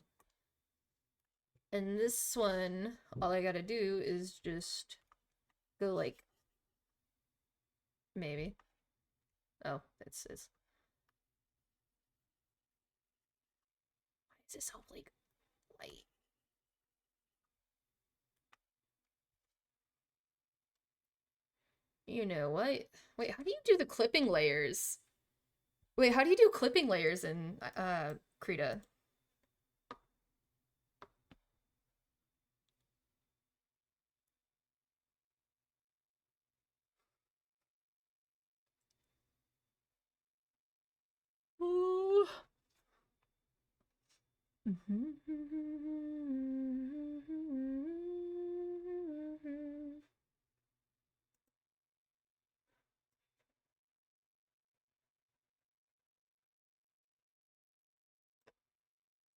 And this one, all I gotta do is just go like, maybe. Oh, it's why is this so like light? You know what? Wait, how do you do the clipping layers? Wait, how do you do clipping layers in Krita? Ooh.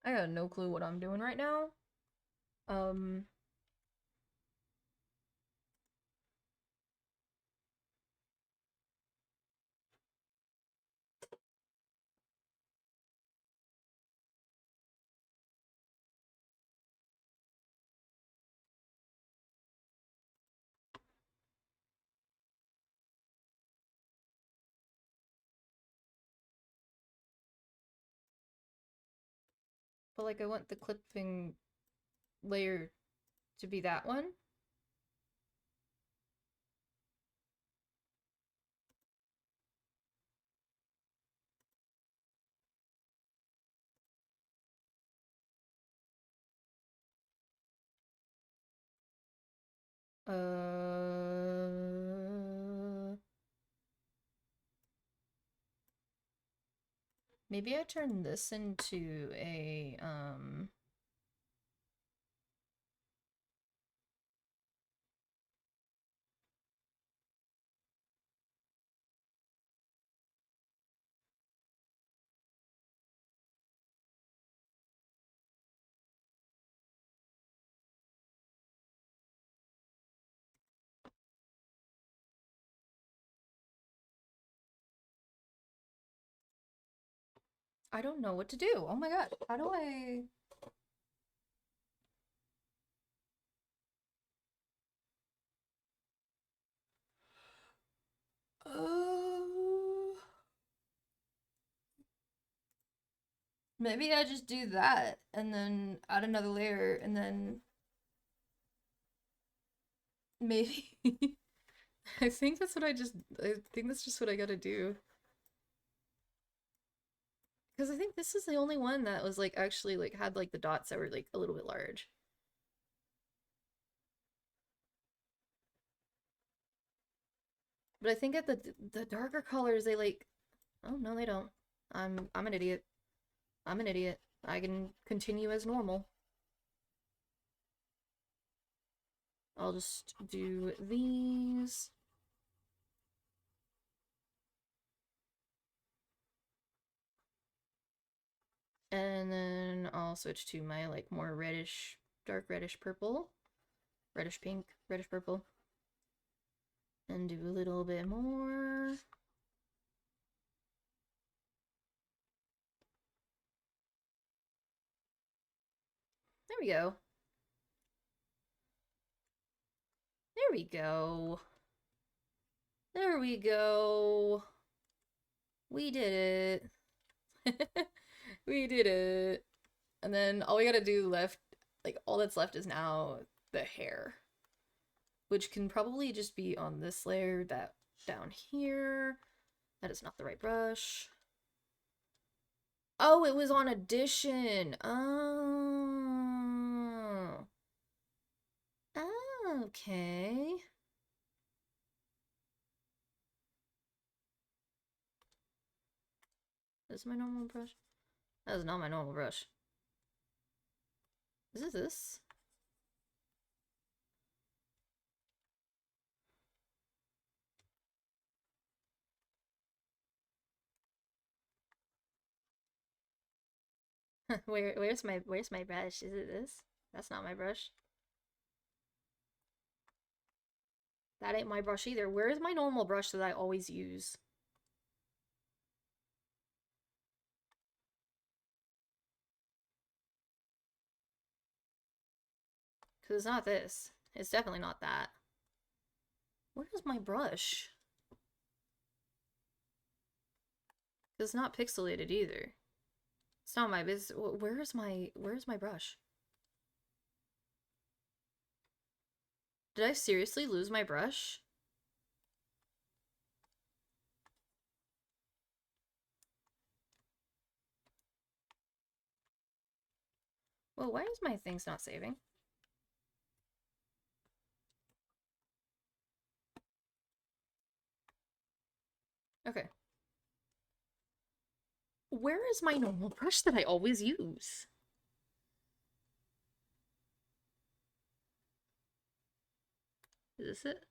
I got no clue what I'm doing right now. But like I want the clipping layer to be that one. Maybe I turn this into a I don't know what to do. Oh my god. How do I maybe I just do that and then add another layer and then maybe I think that's what I think that's just what I gotta do. Because I think this is the only one that was like actually like had like the dots that were like a little bit large. But I think at the darker colors they like, oh no they don't. I'm an idiot. I'm an idiot. I can continue as normal. I'll just do these. And then I'll switch to my like more reddish, dark reddish purple. Reddish pink, reddish purple. And do a little bit more. There we go. There we go. There we go. We did it. We did it. And then all we gotta do left, like all that's left is now the hair. Which can probably just be on this layer, that down here. That is not the right brush. Oh, it was on addition. Oh. Oh, okay. This is my normal brush? That is not my normal brush. Is it this? Where's my brush? Is it this? That's not my brush. That ain't my brush either. Where is my normal brush that I always use? Because it's not this. It's definitely not that. Where is my brush? It's not pixelated either. It's not my business. Where's my brush? Did I seriously lose my brush? Well, why is my things not saving? Okay. Where is my normal brush that I always use? Is this it?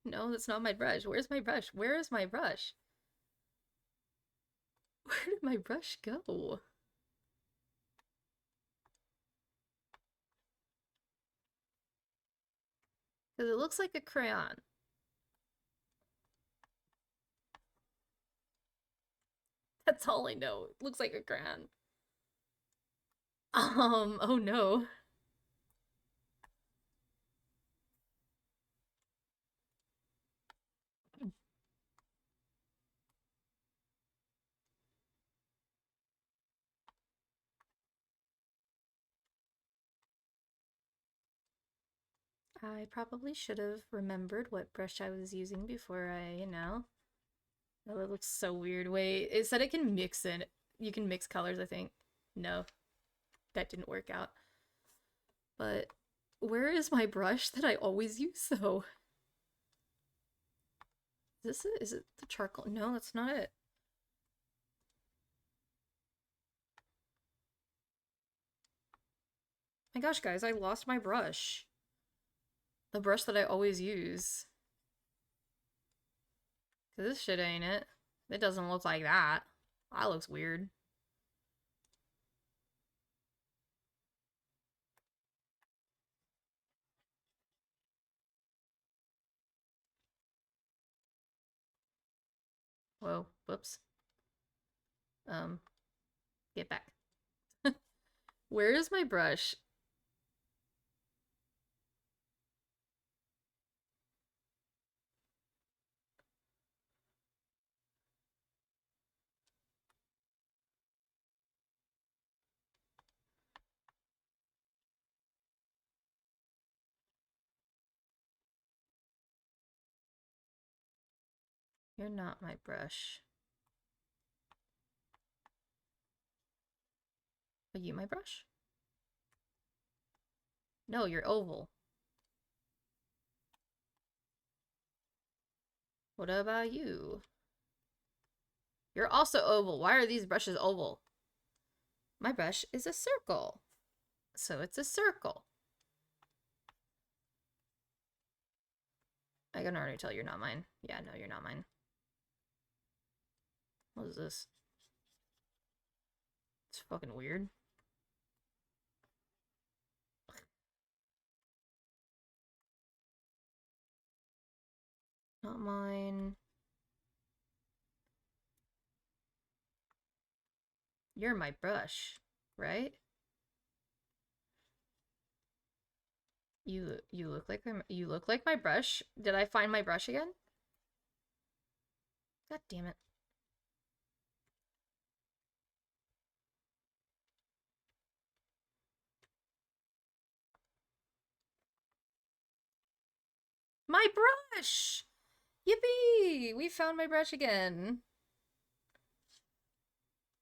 No, that's not my brush. Where's my brush? Where is my brush? Where did my brush go? Because it looks like a crayon. That's all I know. It looks like a crayon. Oh no. I probably should have remembered what brush I was using before I, Oh, it looks so weird. Wait, it said it can mix in. You can mix colors, I think. No, that didn't work out. But where is my brush that I always use, though? Is this it? Is it the charcoal? No, that's not it. My gosh, guys, I lost my brush. The brush that I always use. Cause this shit ain't it. It doesn't look like that. That looks weird. Whoa, whoops. Get back. Where is my brush? You're not my brush. Are you my brush? No, you're oval. What about you? You're also oval. Why are these brushes oval? My brush is a circle. So it's a circle. I can already tell you're not mine. Yeah, no, you're not mine. What is this? It's fucking weird. Not mine. You're my brush, right? You look like my brush. Did I find my brush again? God damn it. My brush! Yippee! We found my brush again.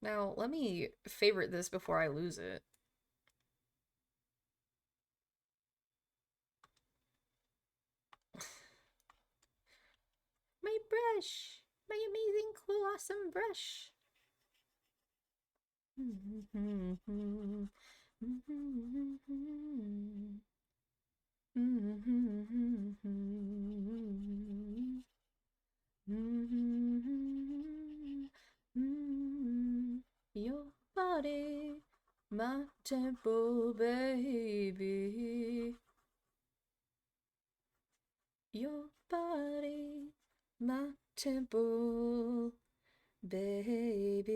Now, let me favorite this before I lose it. My brush! My amazing, cool, awesome brush! Your body, my temple, baby. Your body, my temple, baby.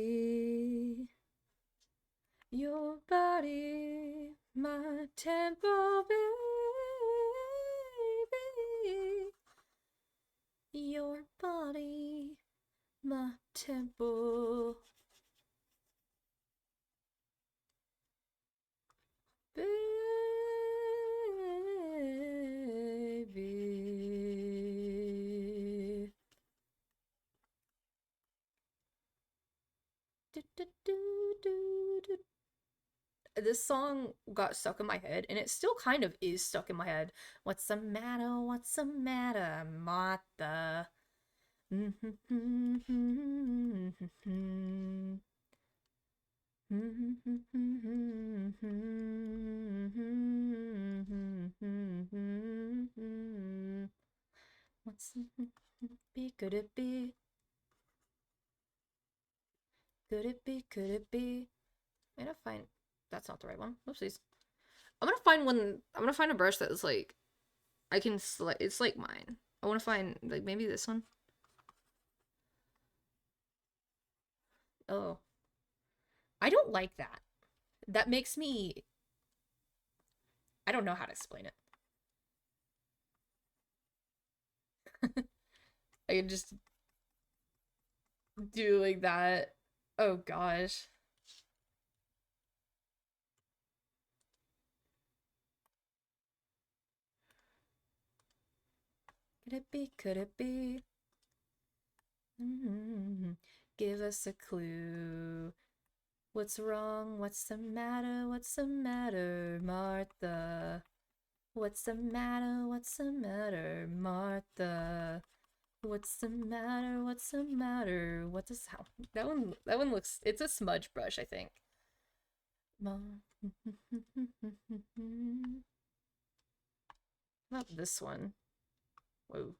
Your body, my temple, baby. Your body, my temple, baby. Do, do, do, do, do. This song got stuck in my head, and it still kind of is stuck in my head. What's the matter? What's the matter, Martha? What's be? Could it be? Could it be? Could it be? I'm gonna find. That's not the right one. Oopsies. I'm gonna find one. I'm gonna find a brush that is like I can select. It's like mine. I want to find like maybe this one. Oh, I don't like that. That makes me. I don't know how to explain it. I can just do like that. Oh gosh. Could it be? Could it be? Give us a clue. What's wrong? What's the matter? What's the matter, Martha? What's the matter? What's the matter, Martha? What's the matter? What's the matter? What does that one? That one looks. It's a smudge brush, I think. Mom. Not this one. Whoa.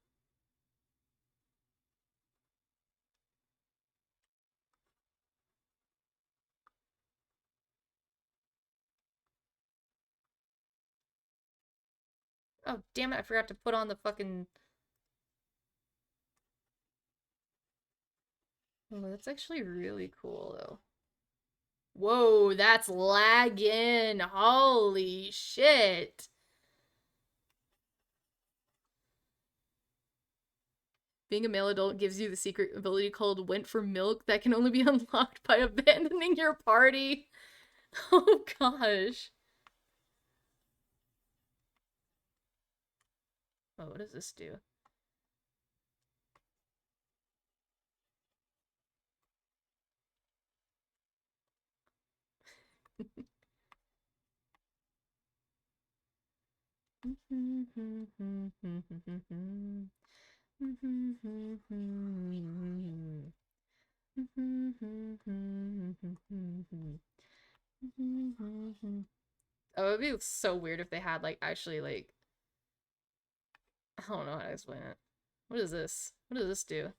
Oh, damn it, I forgot to put on the fucking... Oh, that's actually really cool, though. Whoa, that's lagging! Holy shit! Being a male adult gives you the secret ability called Went for Milk that can only be unlocked by abandoning your party. Oh gosh. Oh, what does this do? Oh, it'd be so weird if they had like actually like I don't know how to explain it. What is this? What does this do?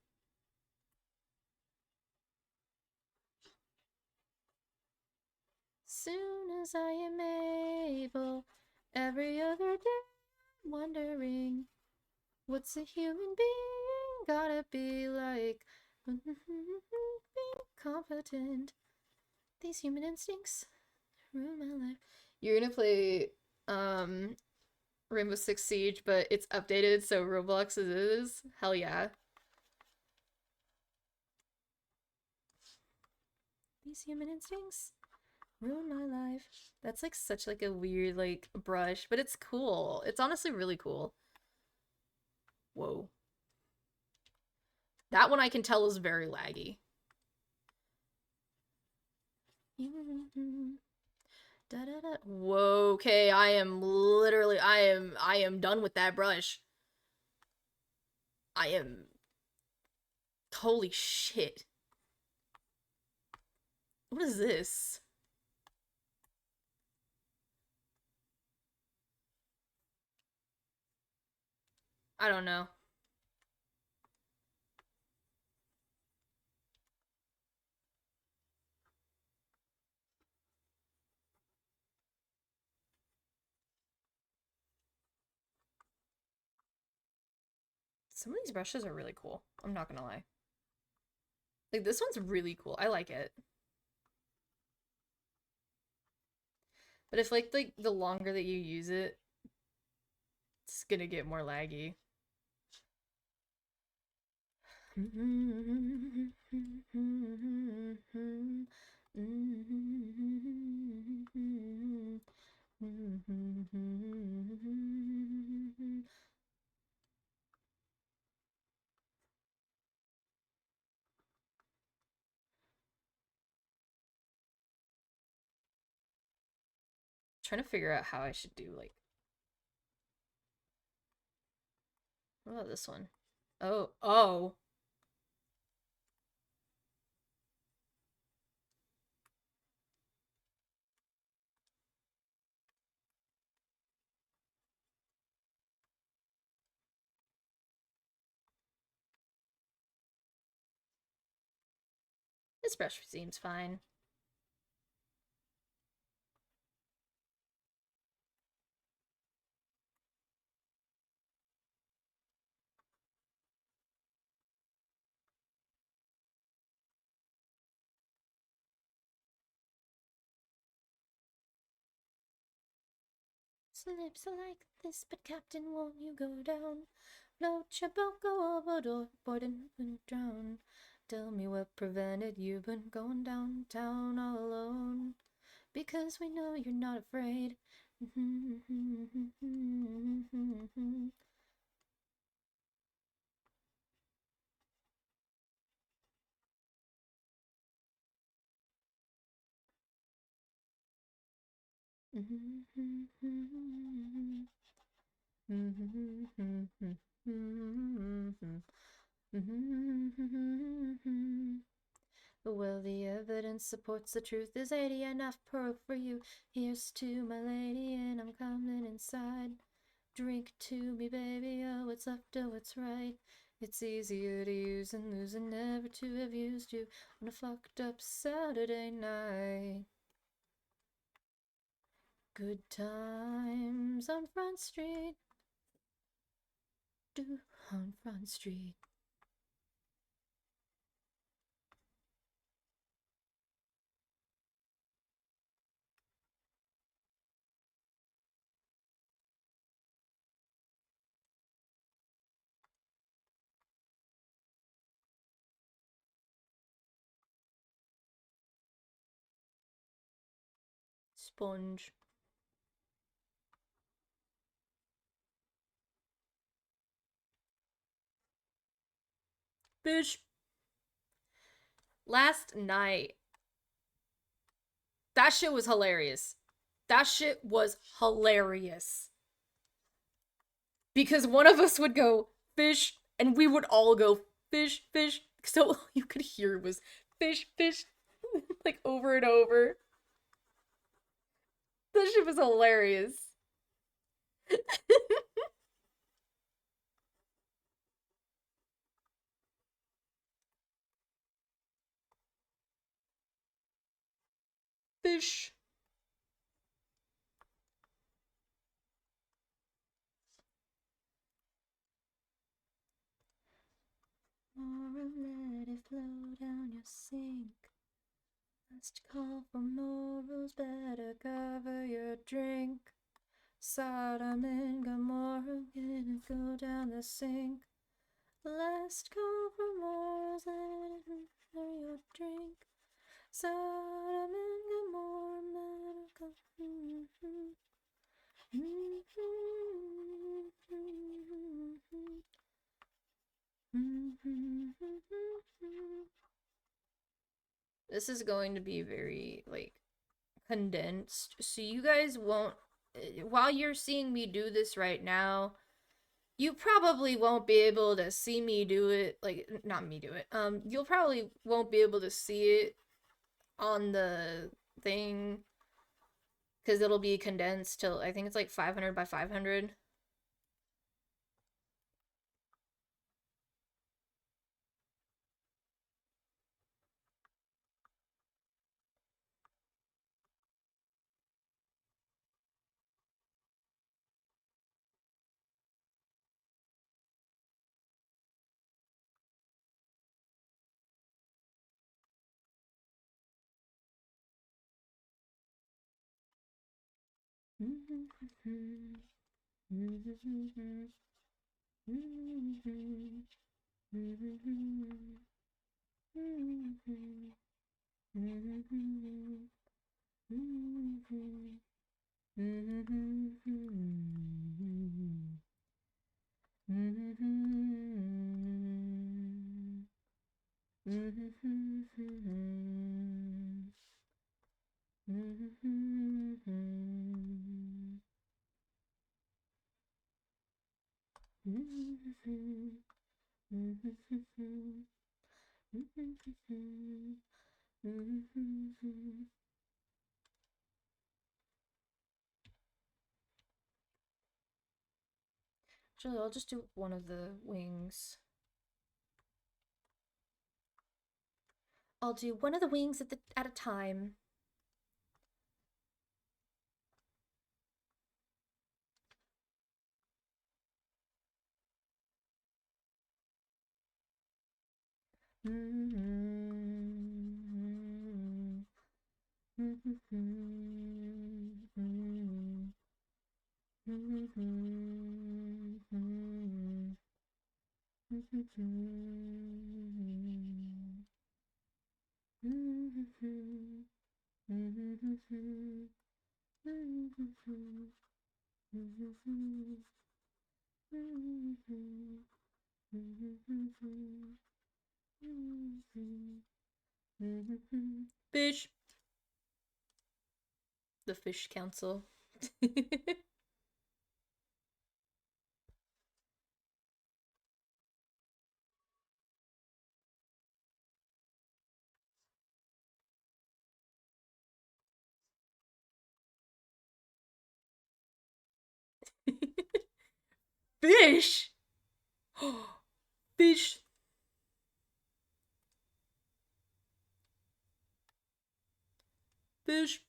Soon as I am able, every other day I'm wondering, what's a human being gotta be like? Being competent. These human instincts ruin my life. You're gonna play Rainbow Six Siege, but it's updated, so Roblox is. Hell yeah. These human instincts ruin my life. That's like such like a weird like brush, but it's cool. It's honestly really cool. Whoa. That one I can tell is very laggy. Da, da, da. Whoa, okay, I am literally I am done with that brush. I am holy shit. What is this? I don't know. Some of these brushes are really cool. I'm not gonna lie. Like this one's really cool. I like it. But if like the longer that you use it, it's gonna get more laggy. Trying to figure out how I should do like what about this one? Oh. This brush seems fine. Slips are like this, but Captain, won't you go down? Float your boat, go overboard and drown. Tell me what prevented you from going downtown all alone. Because we know you're not afraid. Well, the evidence supports the truth. Is 80 enough proof for you? Here's to my lady, and I'm coming inside. Drink to me, baby. Oh, what's left, oh, what's right. It's easier to use and lose than never to have used you on a fucked up Saturday night. Good times on Front Street. On Front Street. Sponge. Bitch. Last night. That shit was hilarious. That shit was hilarious. Because one of us would go, fish, and we would all go, fish, fish. So all you could hear was, fish, fish, like over and over. That shit was hilarious. Fish. Or let it flow down your sink. Last call for morals, better cover your drink. Sodom and Gomorrah gonna go down the sink. Last call for morals, let it cover your drink. Sodom and Gomorrah, better cover. This is going to be very, like, condensed, so you guys won't, while you're seeing me do this right now, you probably won't be able to see me do it, like, not me do it, you'll probably won't be able to see it on the thing, because it'll be condensed till, I think it's like 500 by 500. Actually, I'll just do one of the wings. I'll do one of the wings at a time. Fish. The Fish Council. Fish. Fish. Fish.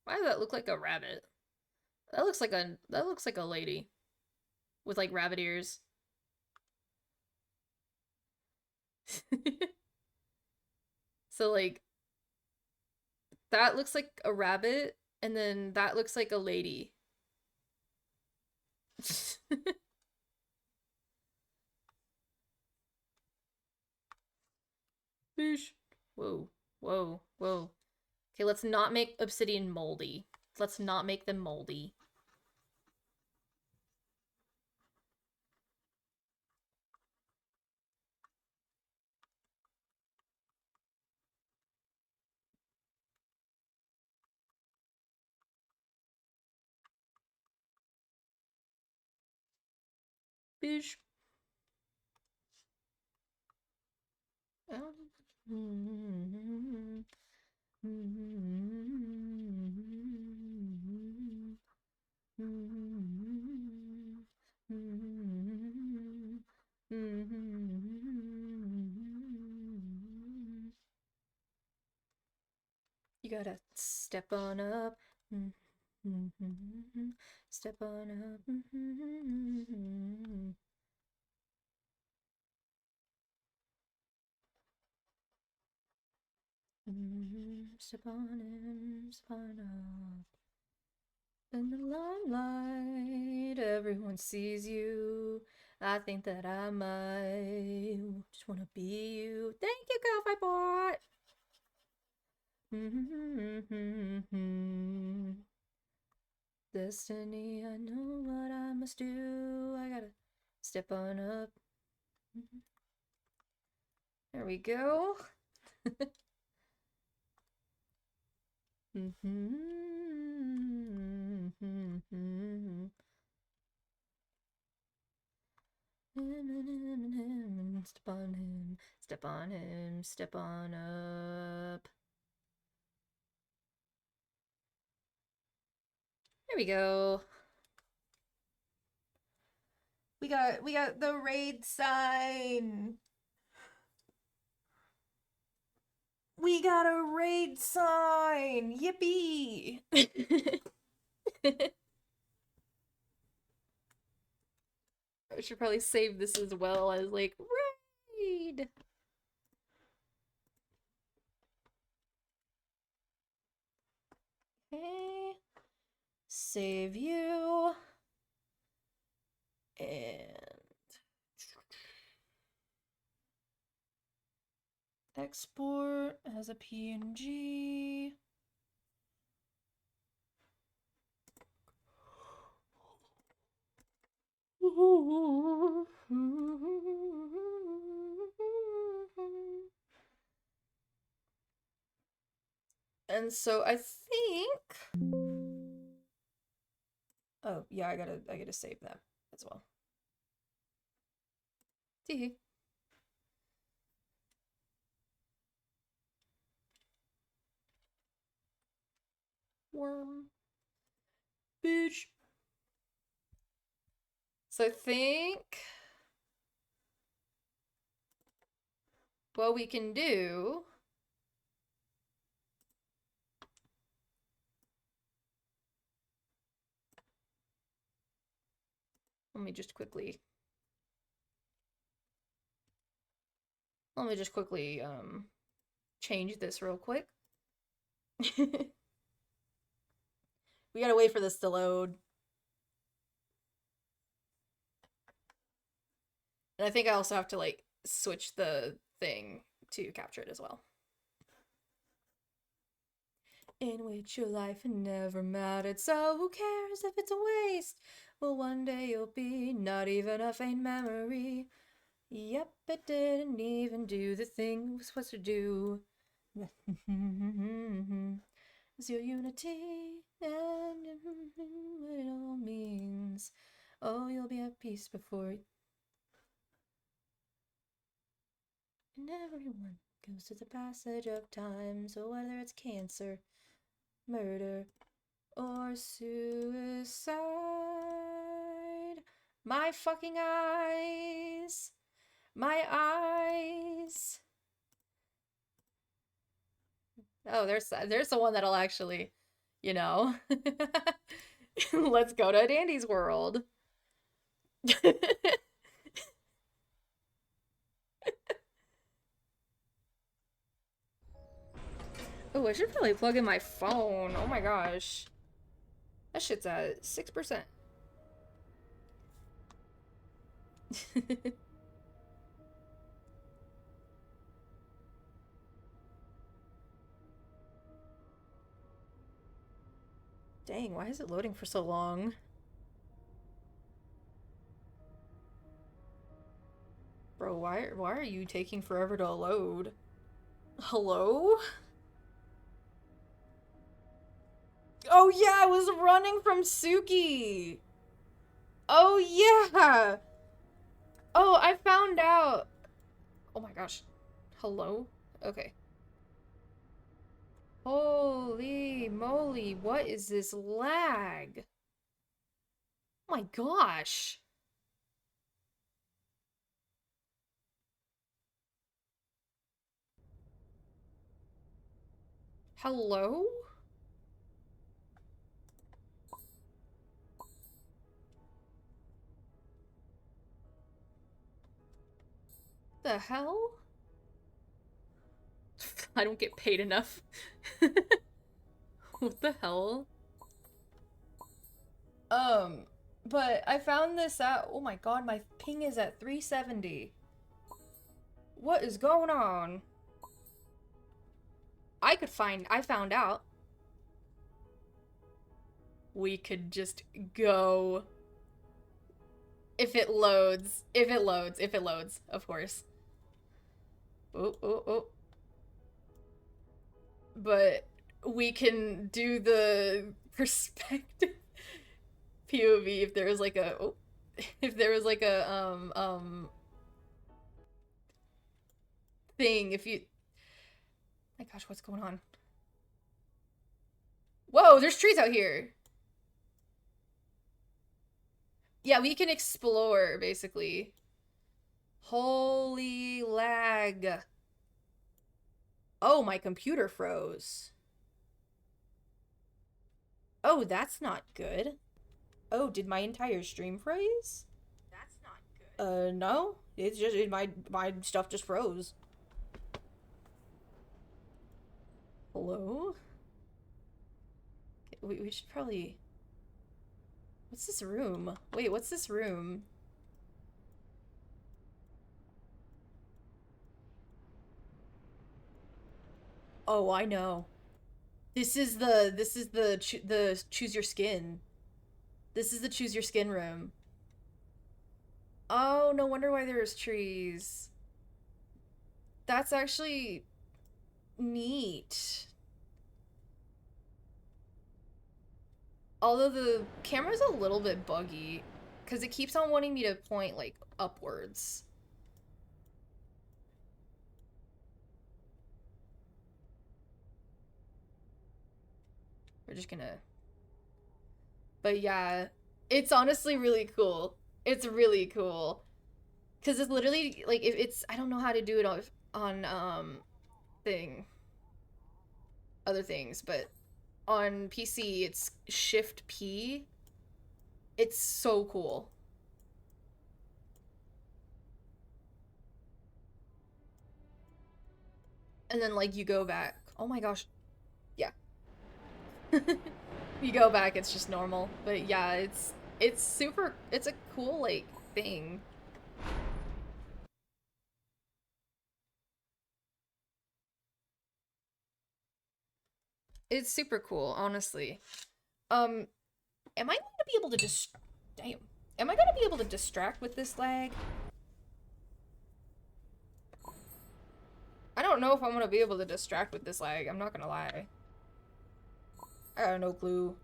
Why does that look like a rabbit? That looks like a lady with like rabbit ears. So like that looks like a rabbit and then that looks like a lady. Fish. Whoa. Whoa. Whoa. Okay, let's not make obsidian moldy. Let's not make them moldy. Fish. You gotta step on up. Step on up. Step on him, step on up. In the limelight, everyone sees you. I think that I might just wanna be you. Thank you, Coffee Bot. Destiny, I know what I must do. I gotta step on up. There we go. Step on him, step on him, step on up. There we go. We got the raid sign. We got a raid sign. Yippee. I should probably save this as well as like raid. Okay. Save you. And export as a PNG. And so I think, oh yeah, I gotta save that as well. Tee. Worm. Bitch. So I think what we can do let me just quickly change this real quick. We gotta wait for this to load. And I think I also have to like switch the thing to capture it as well. In which your life never mattered, so who cares if it's a waste? Well, one day you'll be not even a faint memory. Yep, it didn't even do the thing it was supposed to do. It's your unity and what it all means. Oh, you'll be at peace before. And everyone goes through the passage of time, so whether it's cancer, murder, or suicide. My fucking eyes! My eyes! Oh, there's the one that'll actually, you know. Let's go to Dandy's world. Oh, I should probably plug in my phone. Oh my gosh. That shit's at 6%. Dang, why is it loading for so long? Bro, why are you taking forever to load? Hello? Oh yeah, I was running from Suki! Oh yeah! Oh, I found out! Oh my gosh. Hello? Okay. Holy moly, what is this lag? Oh my gosh. Hello? The hell? I don't get paid enough. What the hell? But I found this out. Oh my god, my ping is at 370. What is going on? I found out. We could just go. If it loads, of course. Oh, oh, oh. But we can do the perspective POV if there was like a, oh, if there was like a, thing, if you, my gosh, what's going on? Whoa, there's trees out here. Yeah, we can explore, basically. Holy lag. Oh, my computer froze. Oh, that's not good. Oh, did my entire stream freeze? That's not good. No. It's just, my stuff just froze. Hello? We should probably... What's this room? Wait, what's this room? Oh, I know. This is the choose your skin. This is the choose your skin room. Oh, no wonder why there's trees. That's actually neat. Although the camera's a little bit buggy, because it keeps on wanting me to point, like, upwards. We're just gonna... But yeah, it's honestly really cool. It's really cool. Because it's literally, like, if it's... I don't know how to do it on other things, but on PC, it's Shift P. It's so cool. And then, like, you go back. Oh my gosh. Yeah. You go back, it's just normal. But yeah, it's super, it's a cool, like, thing. It's super cool, honestly. Am I going to be able to damn. Am I going to be able to distract with this lag? I don't know if I'm going to be able to distract with this lag, I'm not going to lie. I got no clue.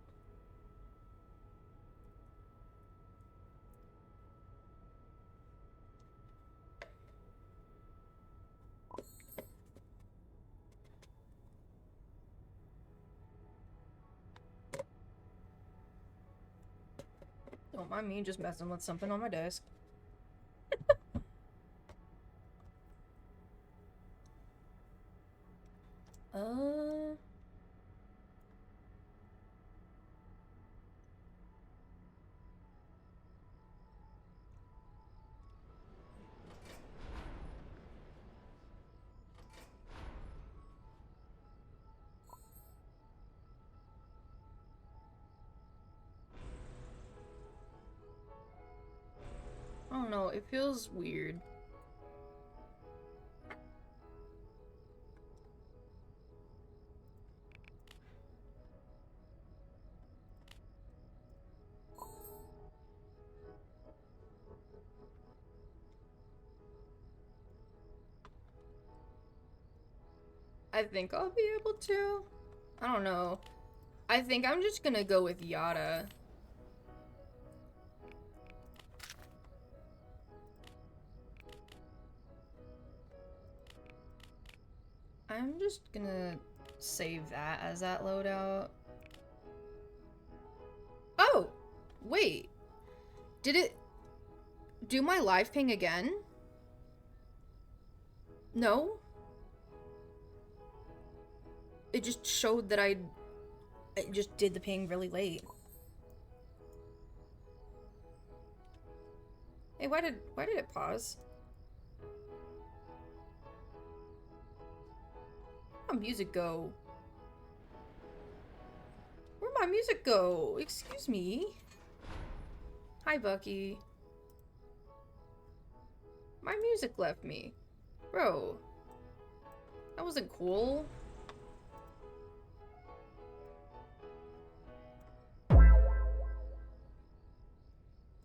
Don't mind me just messing with something on my desk. I don't know, it feels weird. I think I'll be able to. I don't know. I think I'm just gonna go with Yada. I'm just gonna save that as that loadout. Oh! Wait. Did it do my live ping again? No? It just showed that it just did the ping really late. Hey, why did it pause? Where'd my music go? Where'd my music go? Excuse me. Hi, Bucky. My music left me. Bro. That wasn't cool.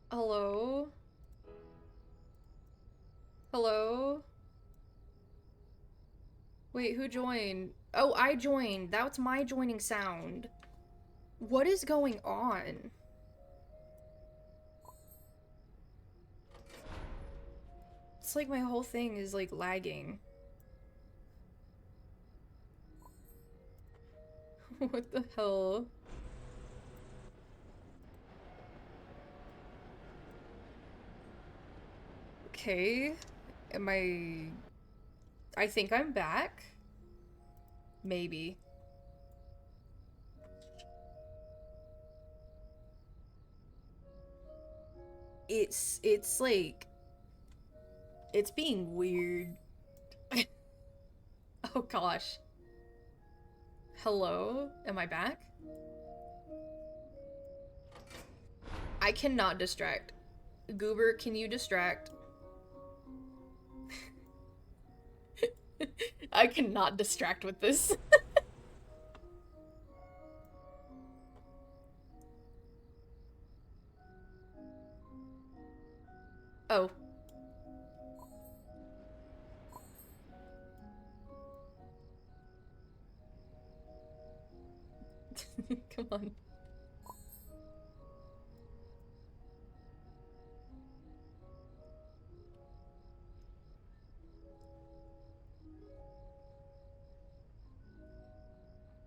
Hello? Hello? Wait, who joined? Oh, I joined. That's my joining sound. What is going on? It's like my whole thing is like lagging. What the hell? Okay. I think I'm back. Maybe. It's like it's being weird. Oh gosh. Hello? Am I back? I cannot distract. Goober, can you distract? I cannot distract with this. Oh. Come on.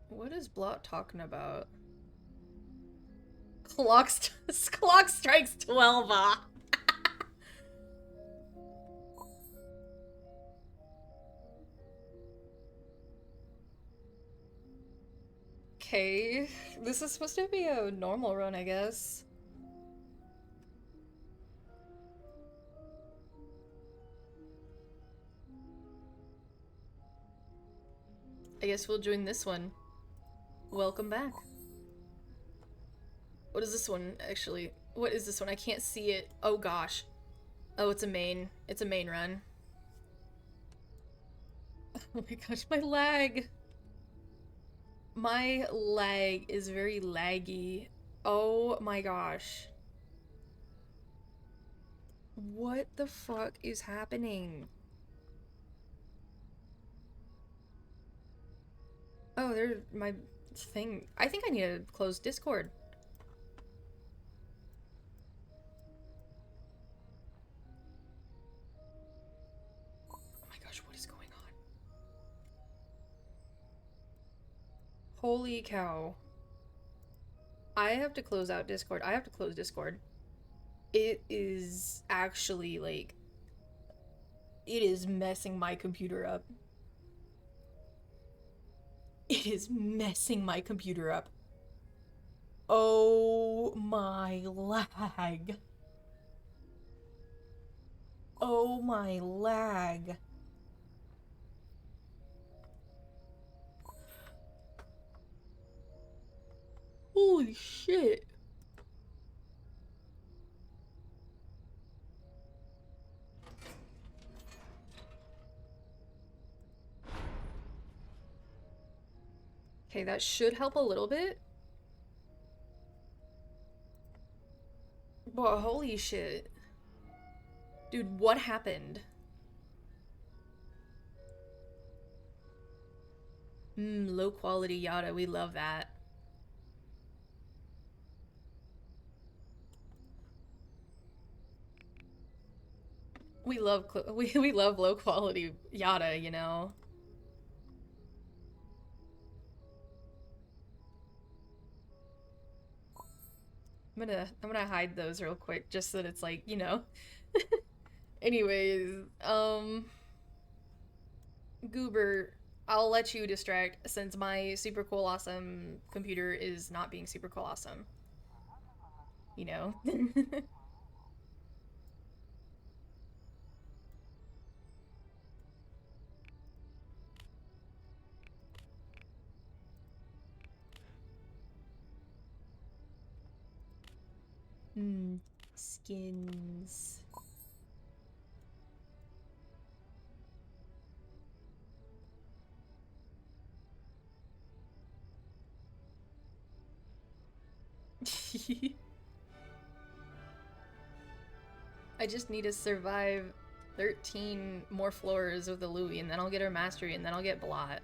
What is Blot talking about? Clock strikes 12, ah. Okay, this is supposed to be a normal run, I guess. I guess we'll join this one. Welcome back. What is this one, actually? What is this one? I can't see it. Oh gosh. Oh, it's a main. It's a main run. Oh my gosh, my lag! My lag is very laggy. Oh my gosh. What the fuck is happening? Oh, there's my thing. I think I need to close Discord. Oh my gosh, what is going on? Holy cow. I have to close out Discord. I have to close Discord. It is actually, like... It is messing my computer up. It is messing my computer up. Oh my lag. Oh my lag. Holy shit. Okay, that should help a little bit. But holy shit. Dude, what happened? Low quality yada, we love that. We love we love low quality yada, you know. I'm gonna hide those real quick just so that it's like, you know. Anyways, Goober, I'll let you distract since my super cool awesome computer is not being super cool awesome. You know? Skins. I just need to survive 13 more floors of the Louis, and then I'll get her mastery, and then I'll get Blot.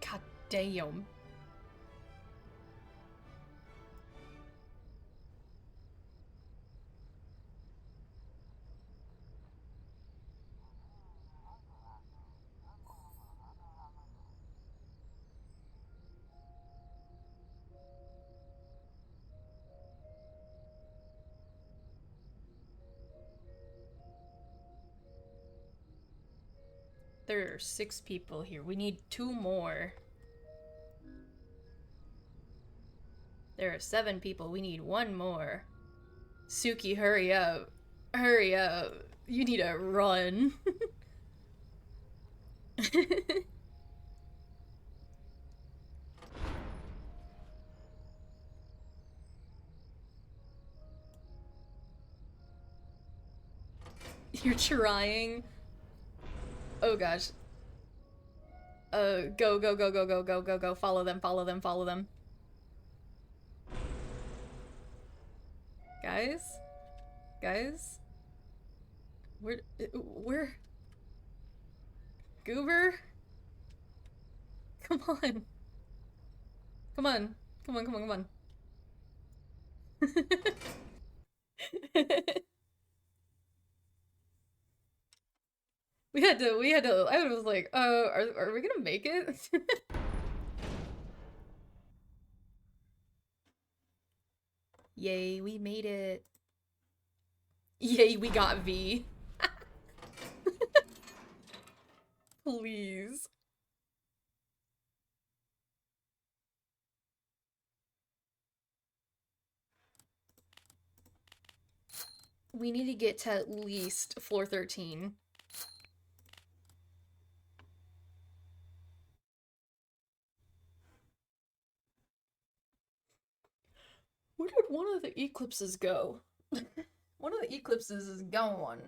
God damn. There are 6 people here. We need 2 more. There are 7 people. We need 1 more. Suki, hurry up. Hurry up. You need to run. You're trying. Oh gosh. Go, go, go, go, go, go, go, go. Follow them, follow them, follow them. Guys? Guys? Where? Goober? Come on. Come on. Come on, come on, come on. I was like, are we gonna make it? Yay, we made it. Yay, we got V. Please. We need to get to at least floor 13. Where did one of the eclipses go? One of the eclipses is gone.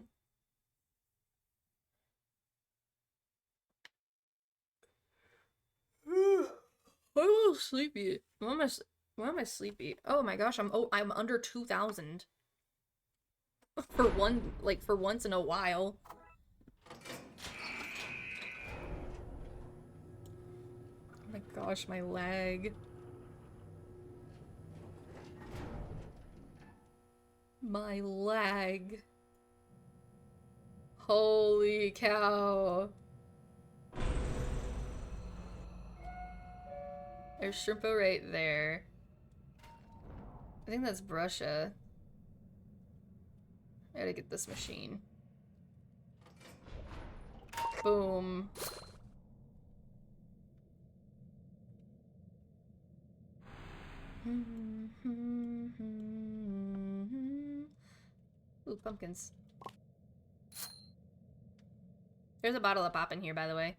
I'm a little sleepy. Why am I sleepy? Oh my gosh, I'm under 2,000. For once in a while. Oh my gosh, my lag. My lag. Holy cow. There's Shrimpo right there. I think that's Brusha. I gotta get this machine. Boom. Ooh, pumpkins. There's a bottle of pop in here, by the way.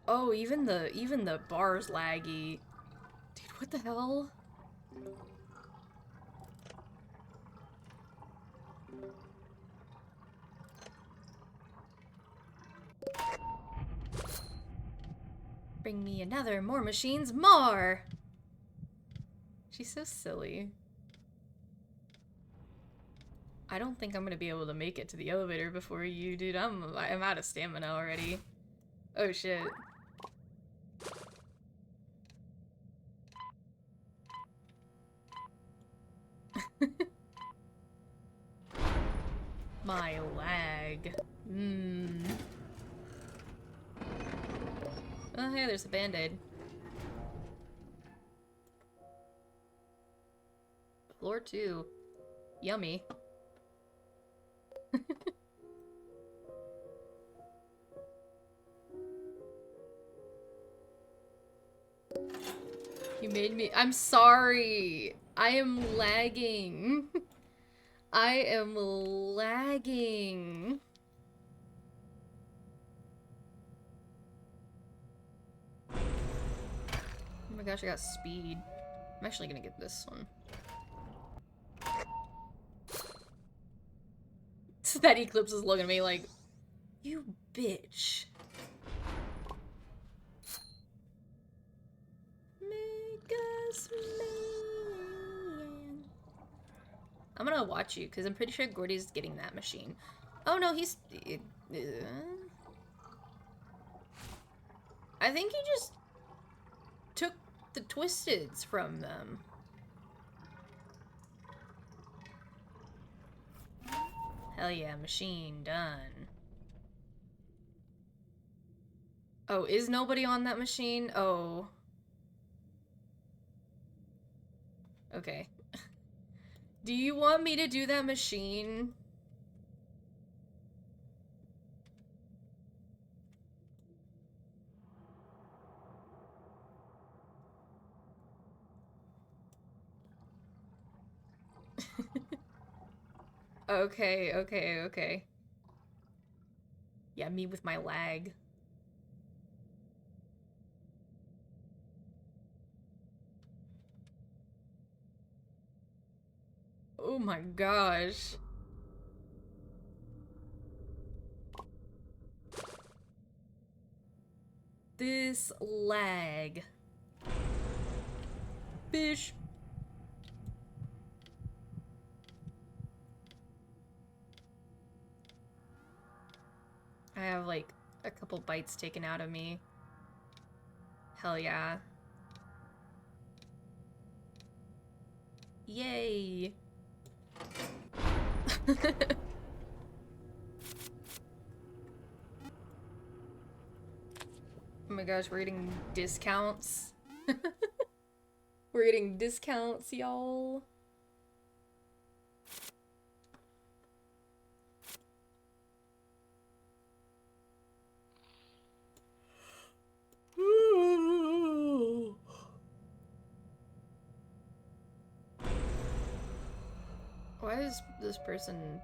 Oh, even the bar's laggy. Dude, what the hell? Bring me another, more machines, more! She's so silly. I don't think I'm gonna be able to make it to the elevator before you, dude. I'm out of stamina already. Oh shit. My lag. Oh hey, there's a band-aid. Floor 2. Yummy. You made me- I'm sorry! I am lagging. I am lagging. Oh my gosh, I got speed. I'm actually gonna get this one. That Eclipse is looking at me like, you bitch. Make us man. I'm gonna watch you, because I'm pretty sure Gordy's getting that machine. Oh no, he's... I think he just took the Twisteds from them. Hell yeah, machine done. Oh, is nobody on that machine? Oh. Okay. Do you want me to do that machine? Okay, okay, okay. Yeah, me with my lag. Oh my gosh. This lag. Bish. I have like a couple bites taken out of me. Hell yeah. Yay. Oh my gosh, we're getting discounts. We're getting discounts, y'all. Why is this person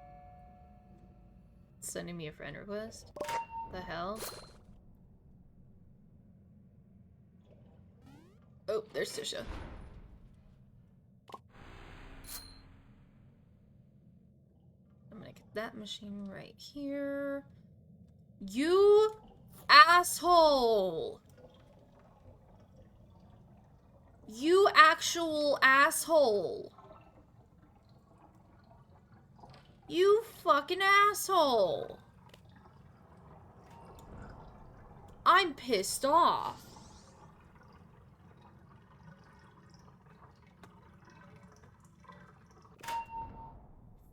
sending me a friend request? The hell? Oh, there's Tisha. I'm gonna get that machine right here. You asshole! You actual asshole! You fucking asshole! I'm pissed off.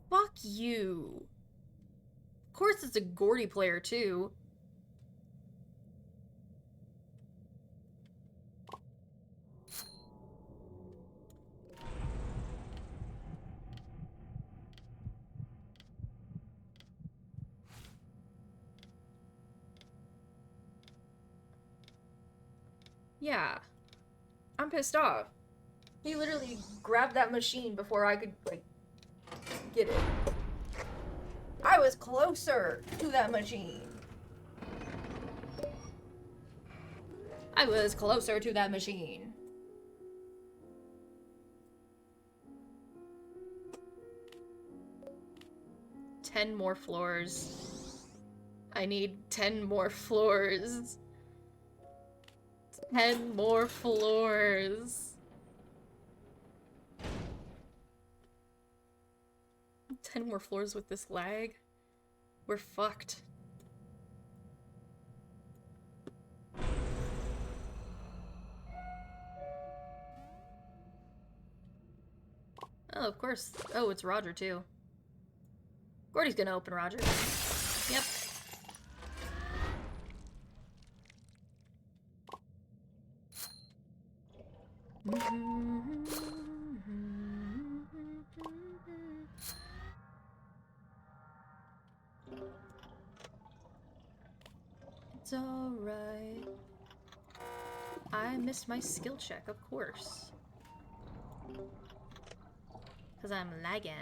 Fuck you. Of course it's a Gordy player too. Yeah. I'm pissed off. He literally grabbed that machine before I could, like, get it. I was closer to that machine. I was closer to that machine. Ten more floors. I need 10 more floors. 10 more floors. 10 more floors with this lag. We're fucked. Oh, of course. Oh, it's Roger, too. Gordy's gonna open Roger. Yep. It's alright. I missed my skill check, of course. Because I'm lagging.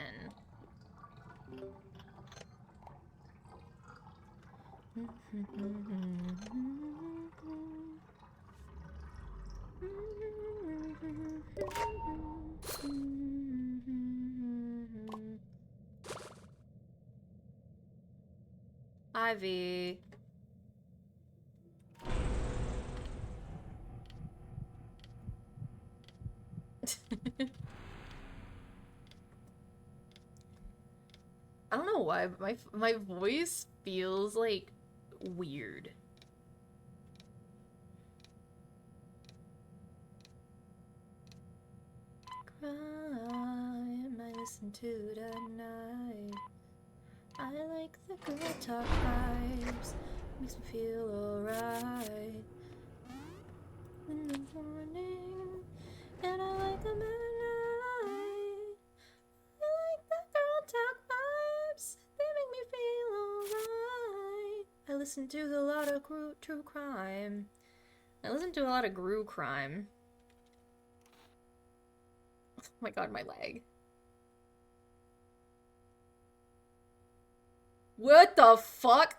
Ivy. I don't know why, but my voice feels like weird. Crime I listen to tonight. I like the girl talk vibes. Makes me feel alright. In the morning, and I like them at night. I like the girl talk vibes. They make me feel alright. I listen to a lot of true crime. I listen to a lot of Gru crime. Oh my god, my leg. What the fuck?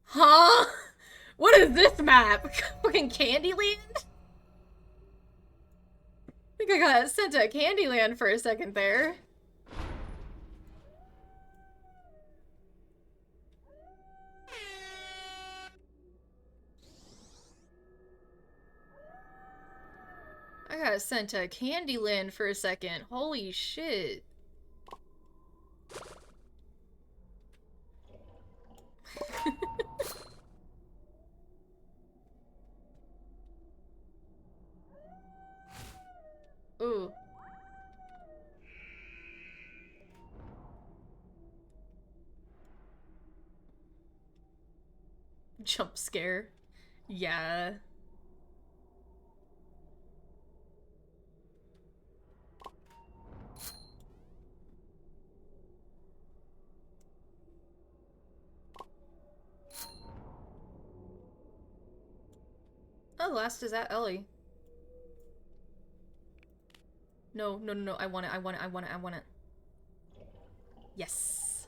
Huh? What is this map? Fucking Candyland? I think I got sent to Candyland for a second there. I got sent to Candyland for a second. Holy shit. Ooh. Jump scare. Yeah. Oh, last is at Ellie. No, no, no, no. I want it. I want it. I want it. I want it. Yes.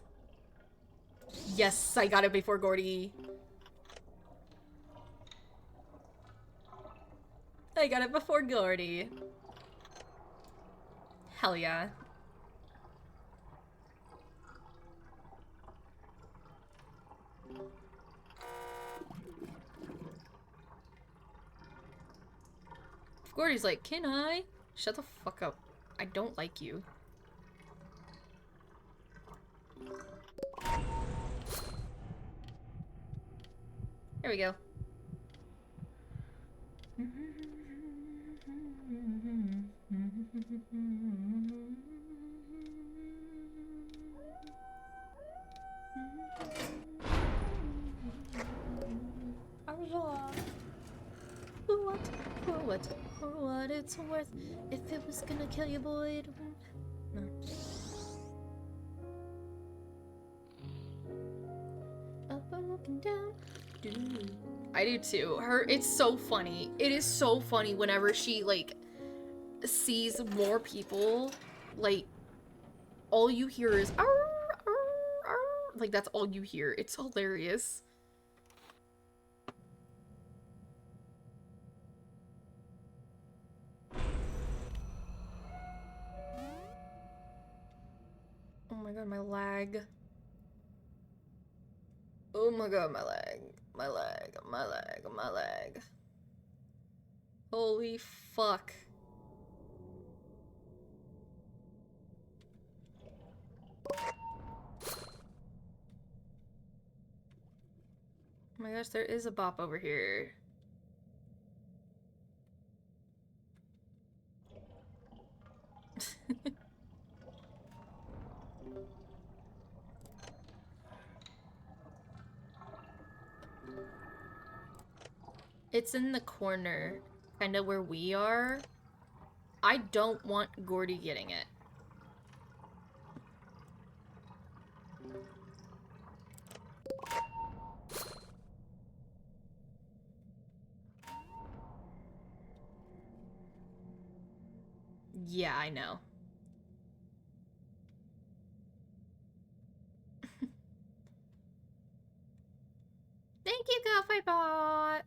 Yes, I got it before Gordy. I got it before Gordy. Hell yeah. Gordy's like, can I? Shut the fuck up. I don't like you. There we go. For what it's worth. If it was gonna kill you, boy, it won't. No. Up and looking down. I do too. It's so funny. It is so funny whenever she, like, sees more people. Like, all you hear is, arr, arr, arr. Like, that's all you hear. It's hilarious. Oh my god, my lag. Oh my god, my lag. My lag, my lag, my lag. Holy fuck. my gosh, there is a bop over here. It's in the corner, kind of where we are. I don't want Gordy getting it. Yeah, I know. Thank you, Coffee Pot!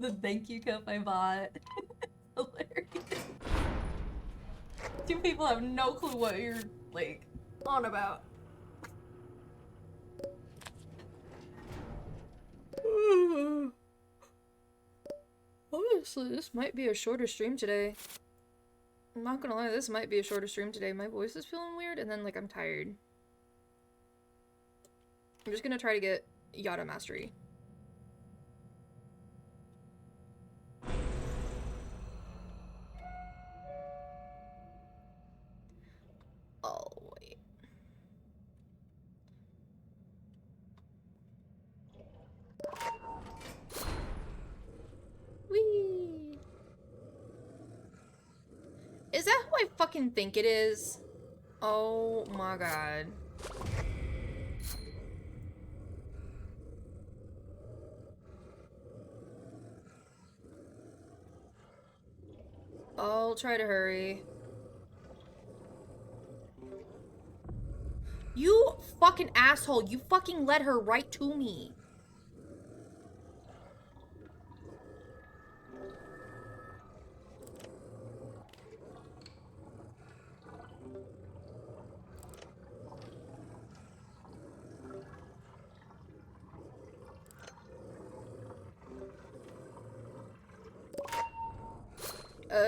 The thank you cup I bought. Hilarious. Two people have no clue what you're, like, on about. Honestly, this might be a shorter stream today. I'm not gonna lie, this might be a shorter stream today. My voice is feeling weird, and then, like, I'm tired. I'm just gonna try to get Yada Mastery. Oh, wait. Whee! Is that who I fucking think it is? Oh my god. I'll try to hurry. You fucking asshole. You fucking led her right to me.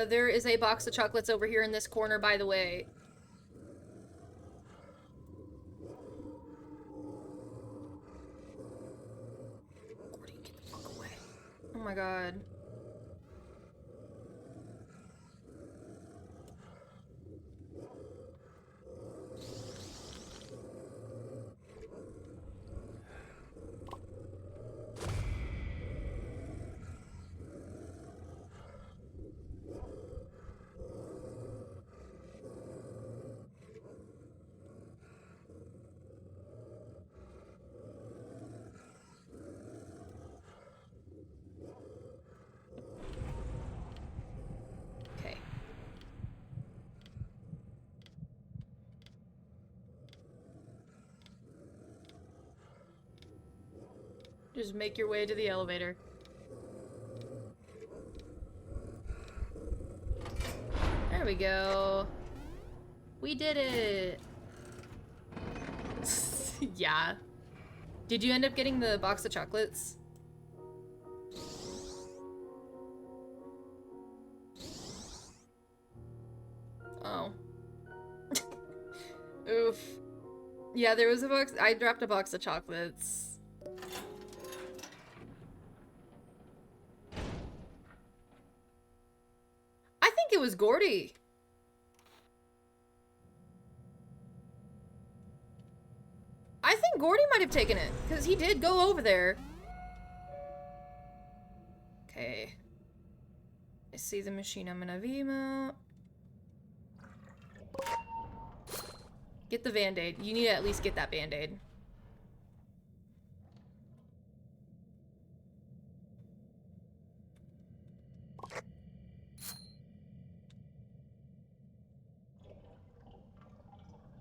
There is a box of chocolates over here in this corner, by the way. Gordy, get the fuck away. Oh my god. Okay. Just make your way to the elevator. There we go. We did it. Yeah. Did you end up getting the box of chocolates? Oh. Oof. Yeah, there was a box. I dropped a box of chocolates. I think it was Gordy. I think Gordy might have taken it, because he did go over there. Okay. I see the machine. I'm gonna Vimo. Get the Band-Aid. You need to at least get that Band-Aid.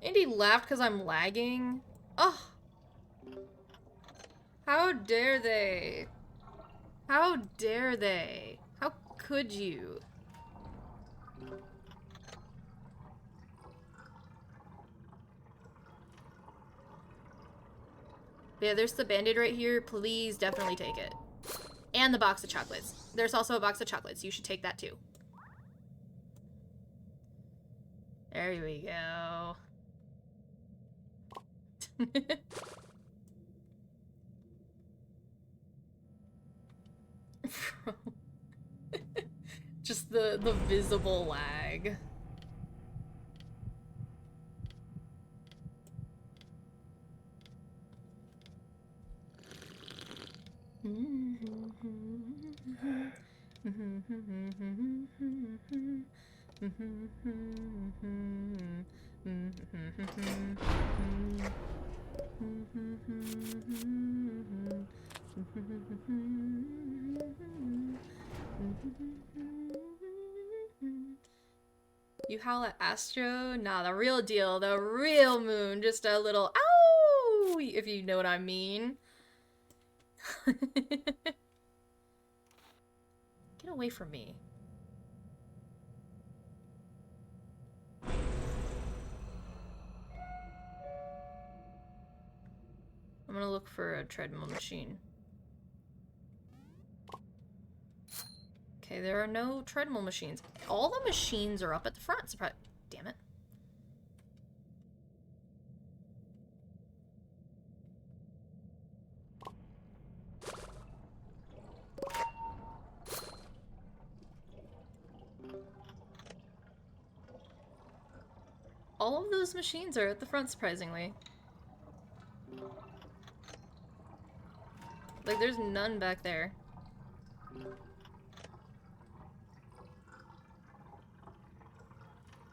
Andy laughed because I'm lagging. Ugh. How dare they? How dare they? How could you? But yeah, there's the Band-Aid right here. Please definitely take it. And the box of chocolates. There's also a box of chocolates. You should take that too. There we go. Just the visible lag. You howl at Astro? Nah, the real deal, the real moon. Just a little ow, if you know what I mean. Get away from me. I'm gonna look for a treadmill machine. Okay, there are no treadmill machines. All the machines are up at the front. Surprise! Damn it. All of those machines are at the front, surprisingly. Like, there's none back there.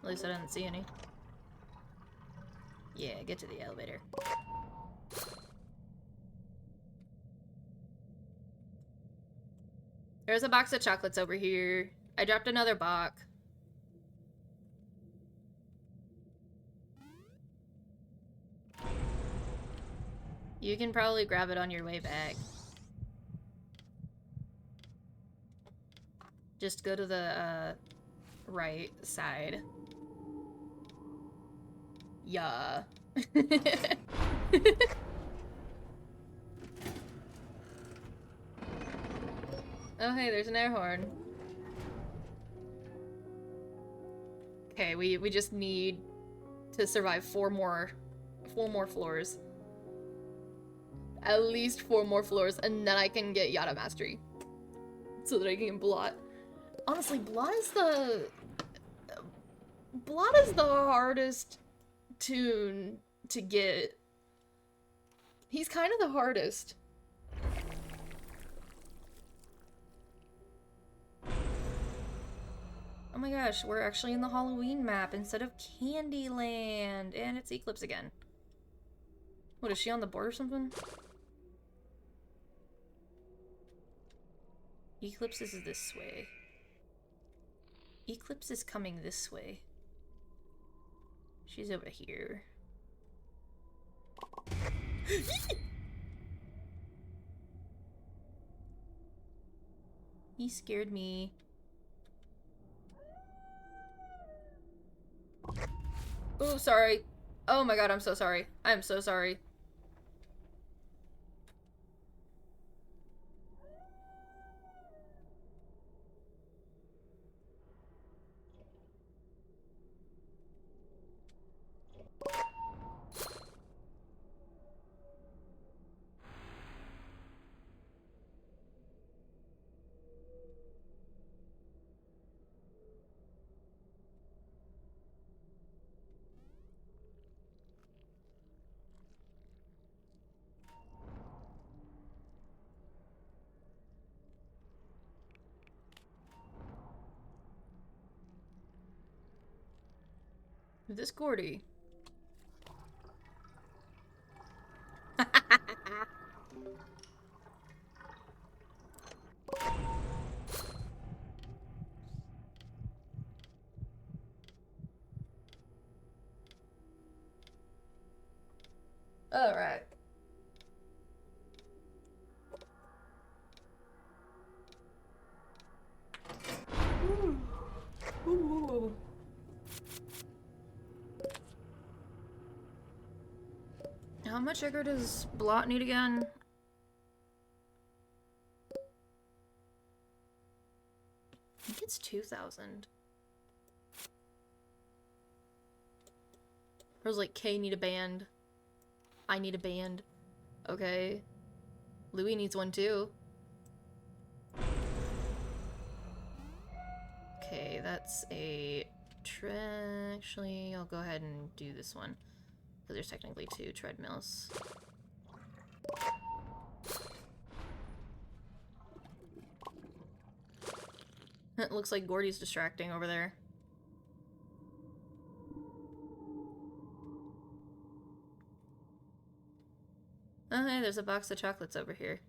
At least I didn't see any. Yeah, get to the elevator. There's a box of chocolates over here. I dropped another box. You can probably grab it on your way back. Just go to the right side. Yeah. Oh hey, there's an air horn. Okay, we just need to survive four more floors. At least 4 more floors, and then I can get Yada Mastery. So that I can Blot. Honestly, Blot is the hardest tune to get. He's kind of the hardest. Oh my gosh, we're actually in the Halloween map instead of Candyland. And it's Eclipse again. What, is she on the board or something? Eclipse is this way. Eclipse is coming this way. She's over here. He scared me. Oh, sorry. Oh my god, I'm so sorry. I'm so sorry. This Gordy. All right. Ooh. how much sugar does Blot need again? I think it's 2,000. I was like, K need a band. I need a band. Okay. Louis needs one too. Okay, that's a... Actually, I'll go ahead and do this one. Because there's technically 2 treadmills. It looks like Gordy's distracting over there. Oh, hey, there's a box of chocolates over here.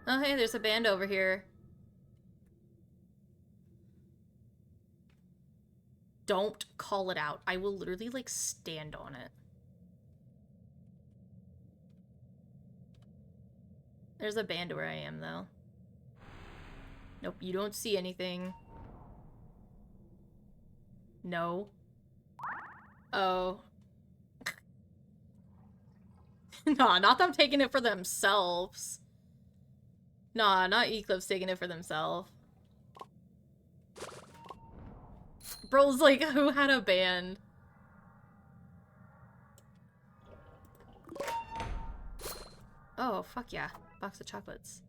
Oh, hey, there's a band over here. Don't call it out. I will literally, like, stand on it. There's a band where I am, though. Nope, you don't see anything. No. Oh. Nah, not them taking it for themselves. Nah, not Eclipse taking it for themselves. Bro's like, who had a band? Oh, fuck yeah. Box of chocolates.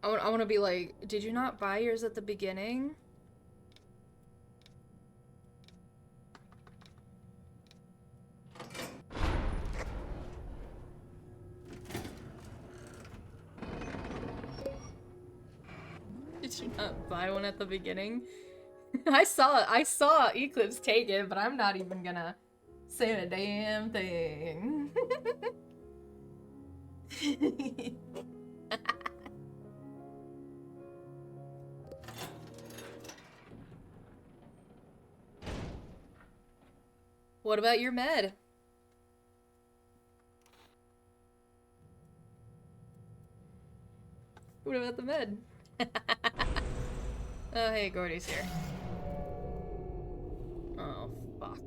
I want to be like, did you not buy yours at the beginning? Did you not buy one at the beginning? I saw Eclipse take it, but I'm not even gonna say a damn thing. What about your med? What about the med? Oh, hey, Gordy's here. Oh, fuck.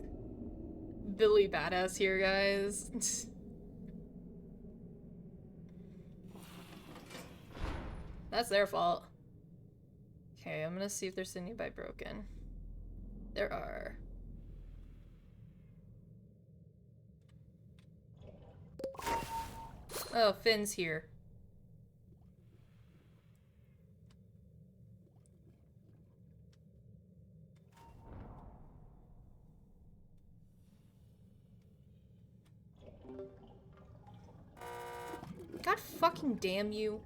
Billy Badass here, guys. That's their fault. Okay, I'm gonna see if there's any by broken. There are. Oh, Finn's here. God fucking damn you.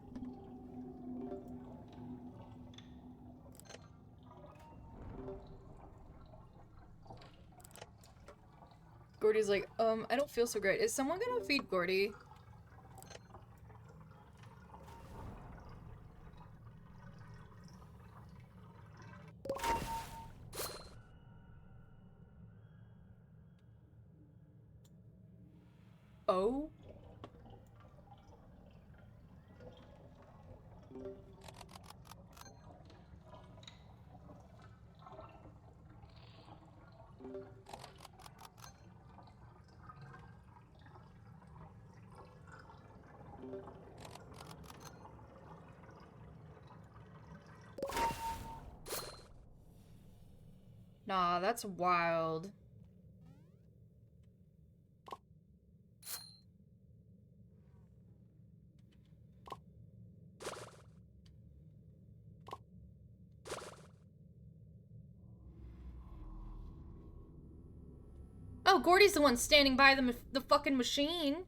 Gordy's like, I don't feel so great. Is someone gonna feed Gordy? Oh? Nah, that's wild. Oh, Gordy's the one standing by the fucking machine.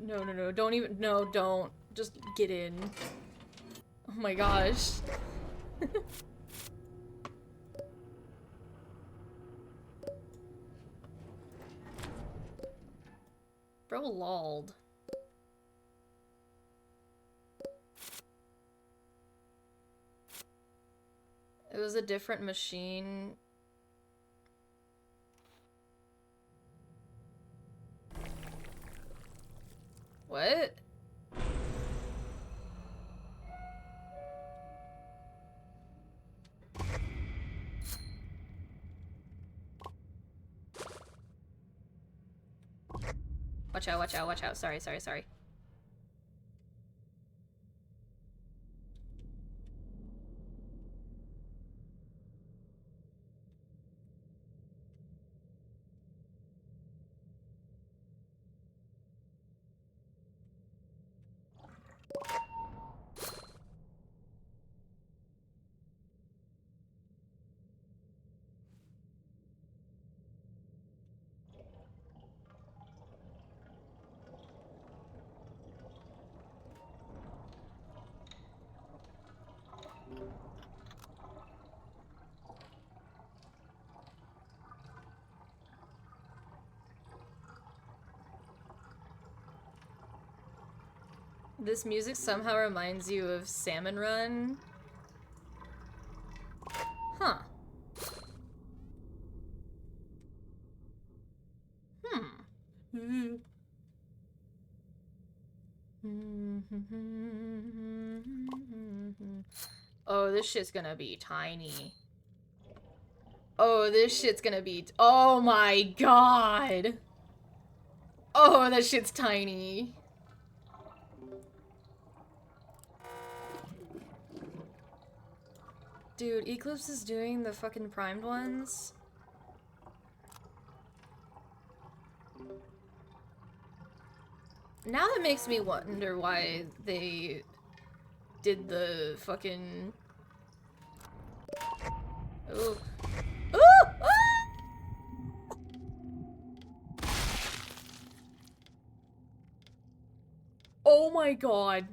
No, no, no, don't even- no, don't. Just get in. Oh my gosh. Bro lolled. It was a different machine. What? Watch out, watch out, watch out. Sorry, sorry, sorry. This music somehow reminds you of Salmon Run. Huh. Hmm. Oh, this shit's gonna be tiny. Oh, this shit's gonna be- oh my god! Oh, that shit's tiny. Dude, Eclipse is doing the fucking primed ones. Now that makes me wonder why they did the fucking... Ooh. Ooh! Ah! Oh my god.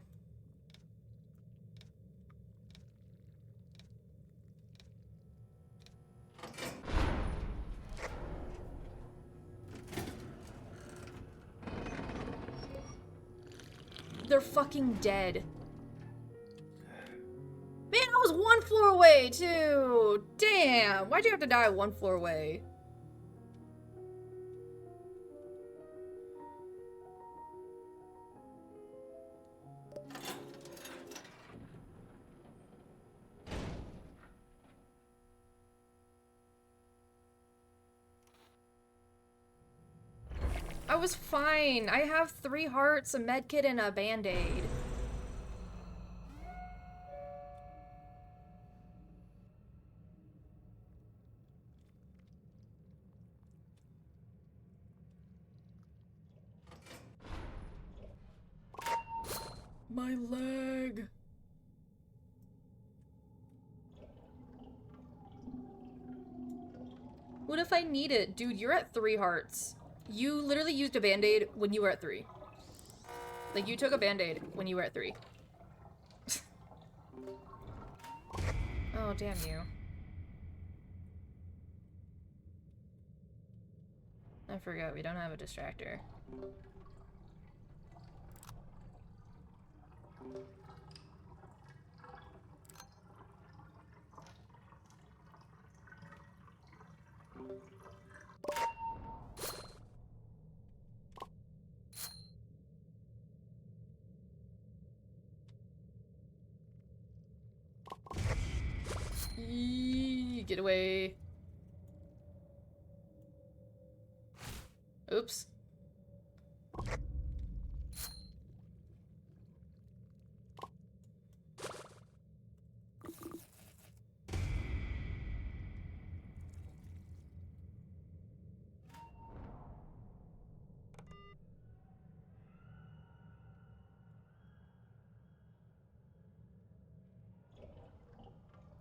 They're fucking dead. Man, I was one floor away, too! Damn! Why'd you have to die one floor away? I was fine. I have 3 hearts, a medkit, and a band-aid. My leg. What if I need it? Dude, you're at 3 hearts. You literally used a band-aid when you were at 3. Like, you took a band-aid when you were at 3. Oh, damn you. I forgot, we don't have a distractor. Get away. Oops.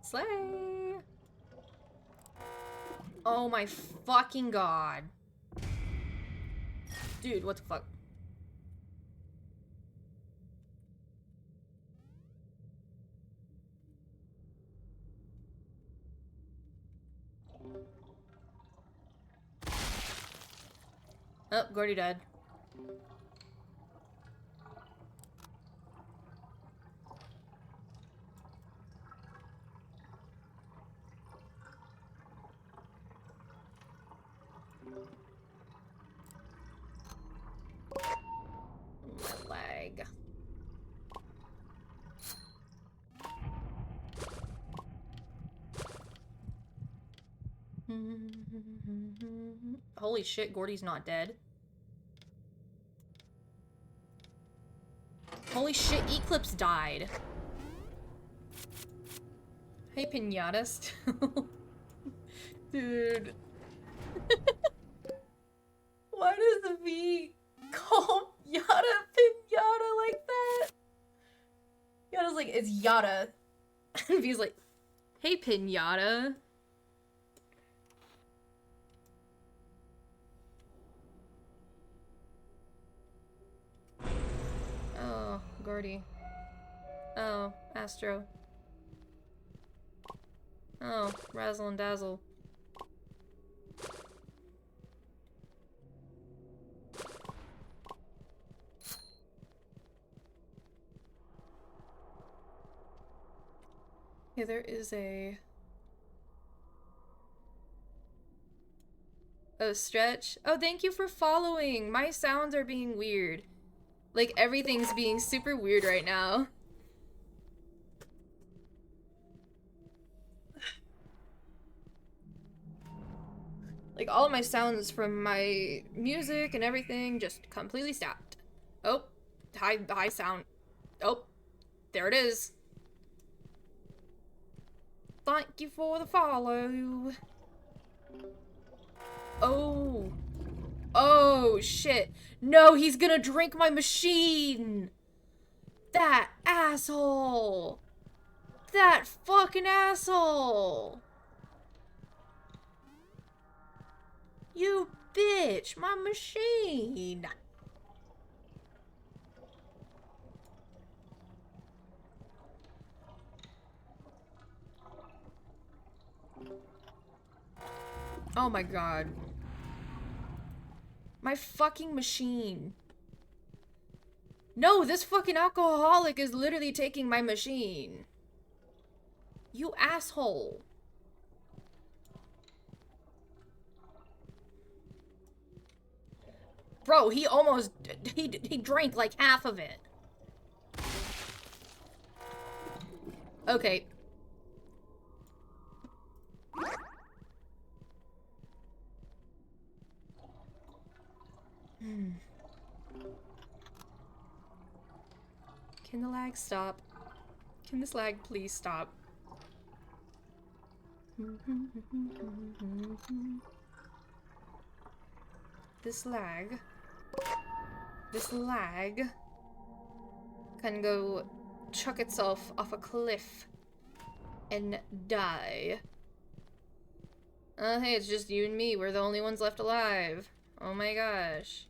Slay! Oh my fucking god. Dude, what the fuck? Oh, Gordy died. My lag. Holy shit, Gordy's not dead. Holy shit, Eclipse died. Hey, Pinata still. Dude. Why does V call Yada Pinata like that? Yada's like, it's Yada. And V's like, hey, Pinata. Oh, Gordy. Oh, Astro. Oh, Razzle and Dazzle. Yeah, there is a Stretch. Oh, thank you for following. My sounds are being weird. Like, everything's being super weird right now. Like, all of my sounds from my music and everything just completely stopped. Oh, high sound. Oh, there it is. Thank you for the follow. Oh. Oh, shit. No, he's gonna drink my machine. That asshole. That fucking asshole. You bitch, my machine. Oh my god. My fucking machine. No, this fucking alcoholic is literally taking my machine. You asshole. Bro, he almost, he drank like half of it. Okay. Can the lag stop? Can this lag please stop? This lag can go chuck itself off a cliff and die. Hey, it's just you and me. We're the only ones left alive. Oh my gosh.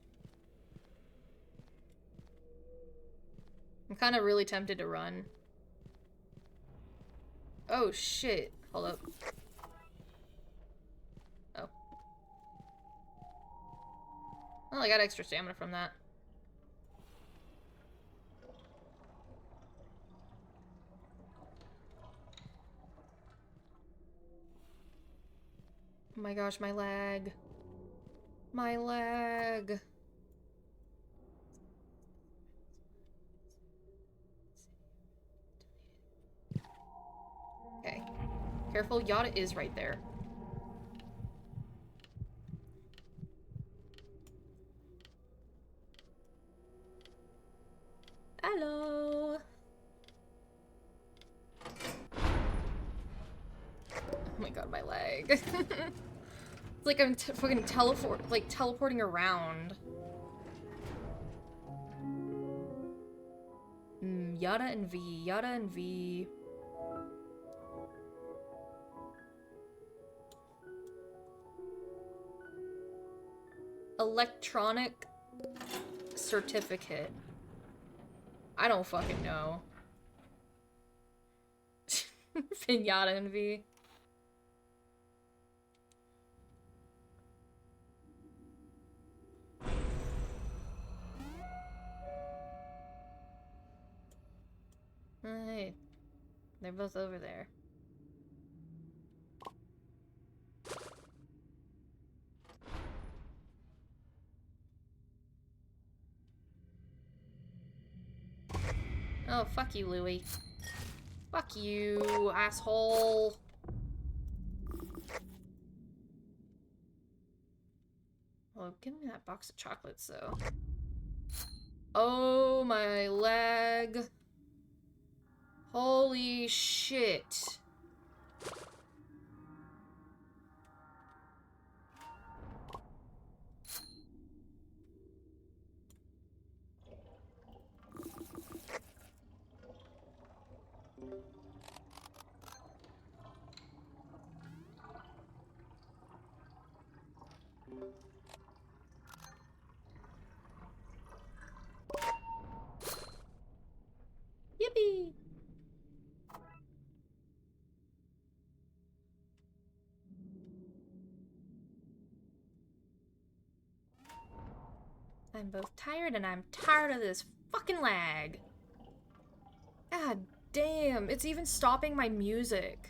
I'm kind of really tempted to run. Oh shit. Hold up. Oh. Well, I got extra stamina from that. Oh my gosh, my lag. My lag. Okay. Careful, Yada is right there. Hello. Oh my god, my leg. It's like I'm fucking teleporting around. Yada and V, Yada and V. Electronic certificate. I don't fucking know. Pinata and V. They're both over there. Oh, fuck you, Louie. Fuck you, asshole. Oh, give me that box of chocolates, though. Oh, my leg. Holy shit. Yippee! I'm both tired and I'm tired of this fucking lag. God damn, it's even stopping my music.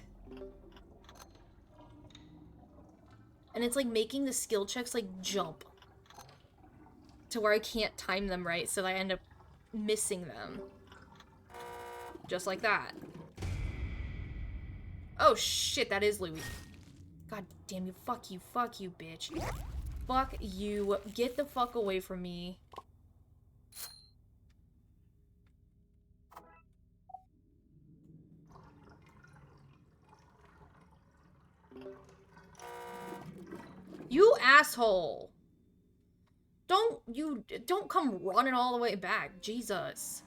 And it's like making the skill checks like jump. To where I can't time them right, so I end up missing them. Just like that. Oh shit, that is Louis. God damn you, fuck you, bitch. Fuck you, get the fuck away from me. You asshole! Don't come running all the way back, Jesus.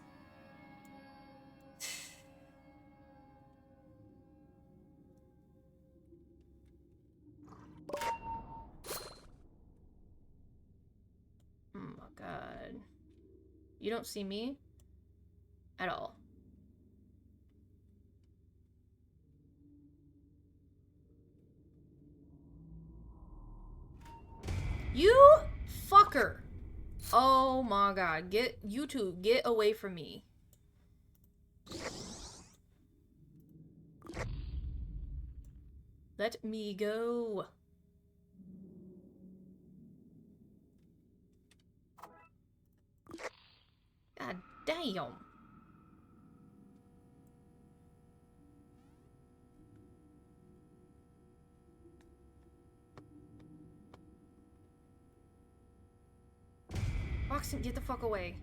Oh my god. You don't see me? At all. You fucker! Oh my god. You two, get away from me. Let me go. God damn. Boxing, get the fuck away.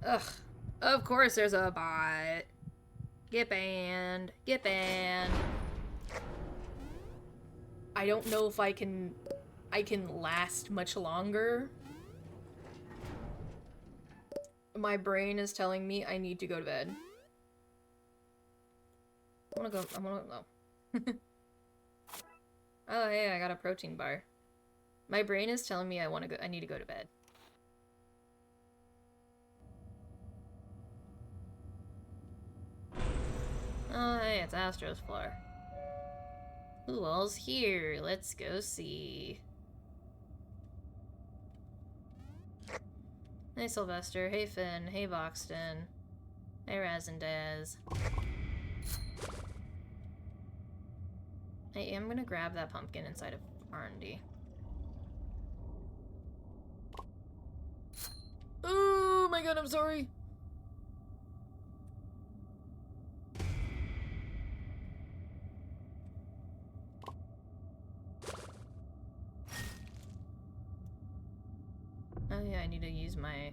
Ugh. Of course there's a bot. Get banned. Get banned. I don't know if I can last much longer. My brain is telling me I need to go to bed. I'm gonna go. Oh, hey, I got a protein bar. My brain is telling me I need to go to bed. Oh, hey, it's Astro's floor. Who all's here? Let's go see. Hey, Sylvester. Hey, Finn. Hey, Boxton. Hey, Razandaz. Hey, I'm gonna grab that pumpkin inside of R&D. Oh my god, I'm sorry! Oh yeah, I need to use my...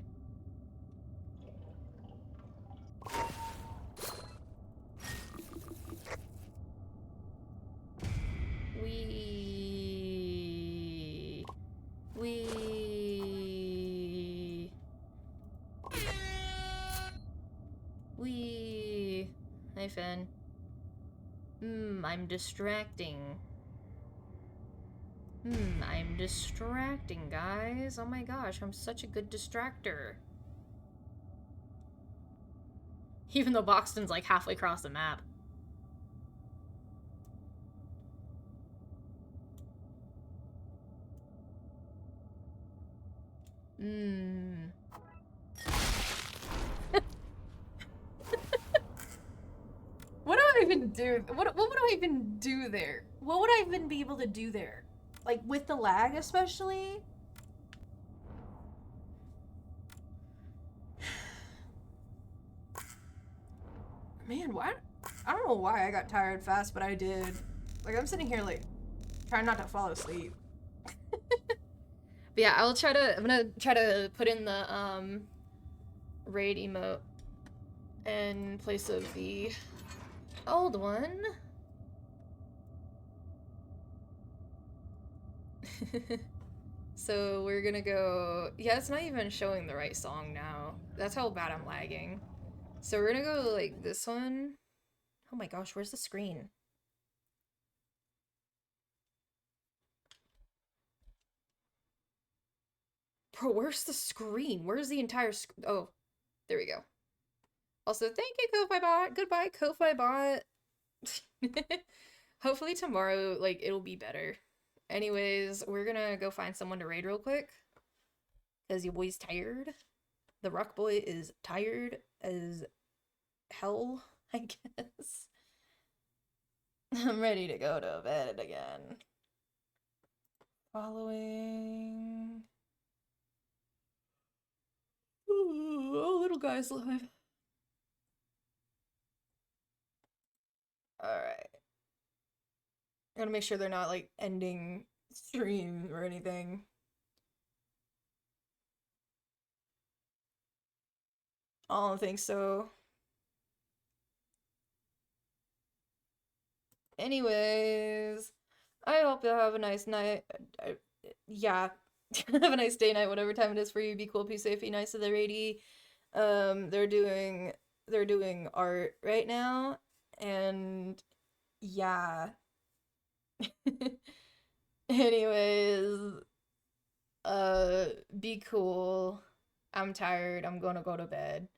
Wee. Hey, Finn. I'm distracting. I'm distracting, guys. Oh my gosh, I'm such a good distractor. Even though Boxton's like halfway across the map. Hmm. What do I even do? What would I even do there? What would I even be able to do there? Like with the lag especially? Man, why? I don't know why I got tired fast, but I did. Like, I'm sitting here, like, trying not to fall asleep. But yeah, I'm gonna try to put in the, raid emote in place of the old one. So we're gonna go... Yeah, it's not even showing the right song now. That's how bad I'm lagging. So we're gonna go, like, this one. Oh my gosh, where's the screen? Bro, where's the screen? Where's the entire Oh, there we go. Also, thank you, Ko-Fi Bot. Goodbye, Ko-Fi Bot. Hopefully tomorrow, like, it'll be better. Anyways, we're gonna go find someone to raid real quick. Because your boy's tired. The Rock Boy is tired as hell, I guess. I'm ready to go to bed again. Following... Ooh, oh, little guy's live. Alright. I gotta make sure they're not, like, ending stream or anything. I don't think so. Anyways, I hope you have a nice night. Yeah, have a nice day, night, whatever time it is for you. Be cool, be safe, be nice to the raidie. They're doing art right now, and yeah. Anyways, be cool. I'm tired. I'm gonna go to bed.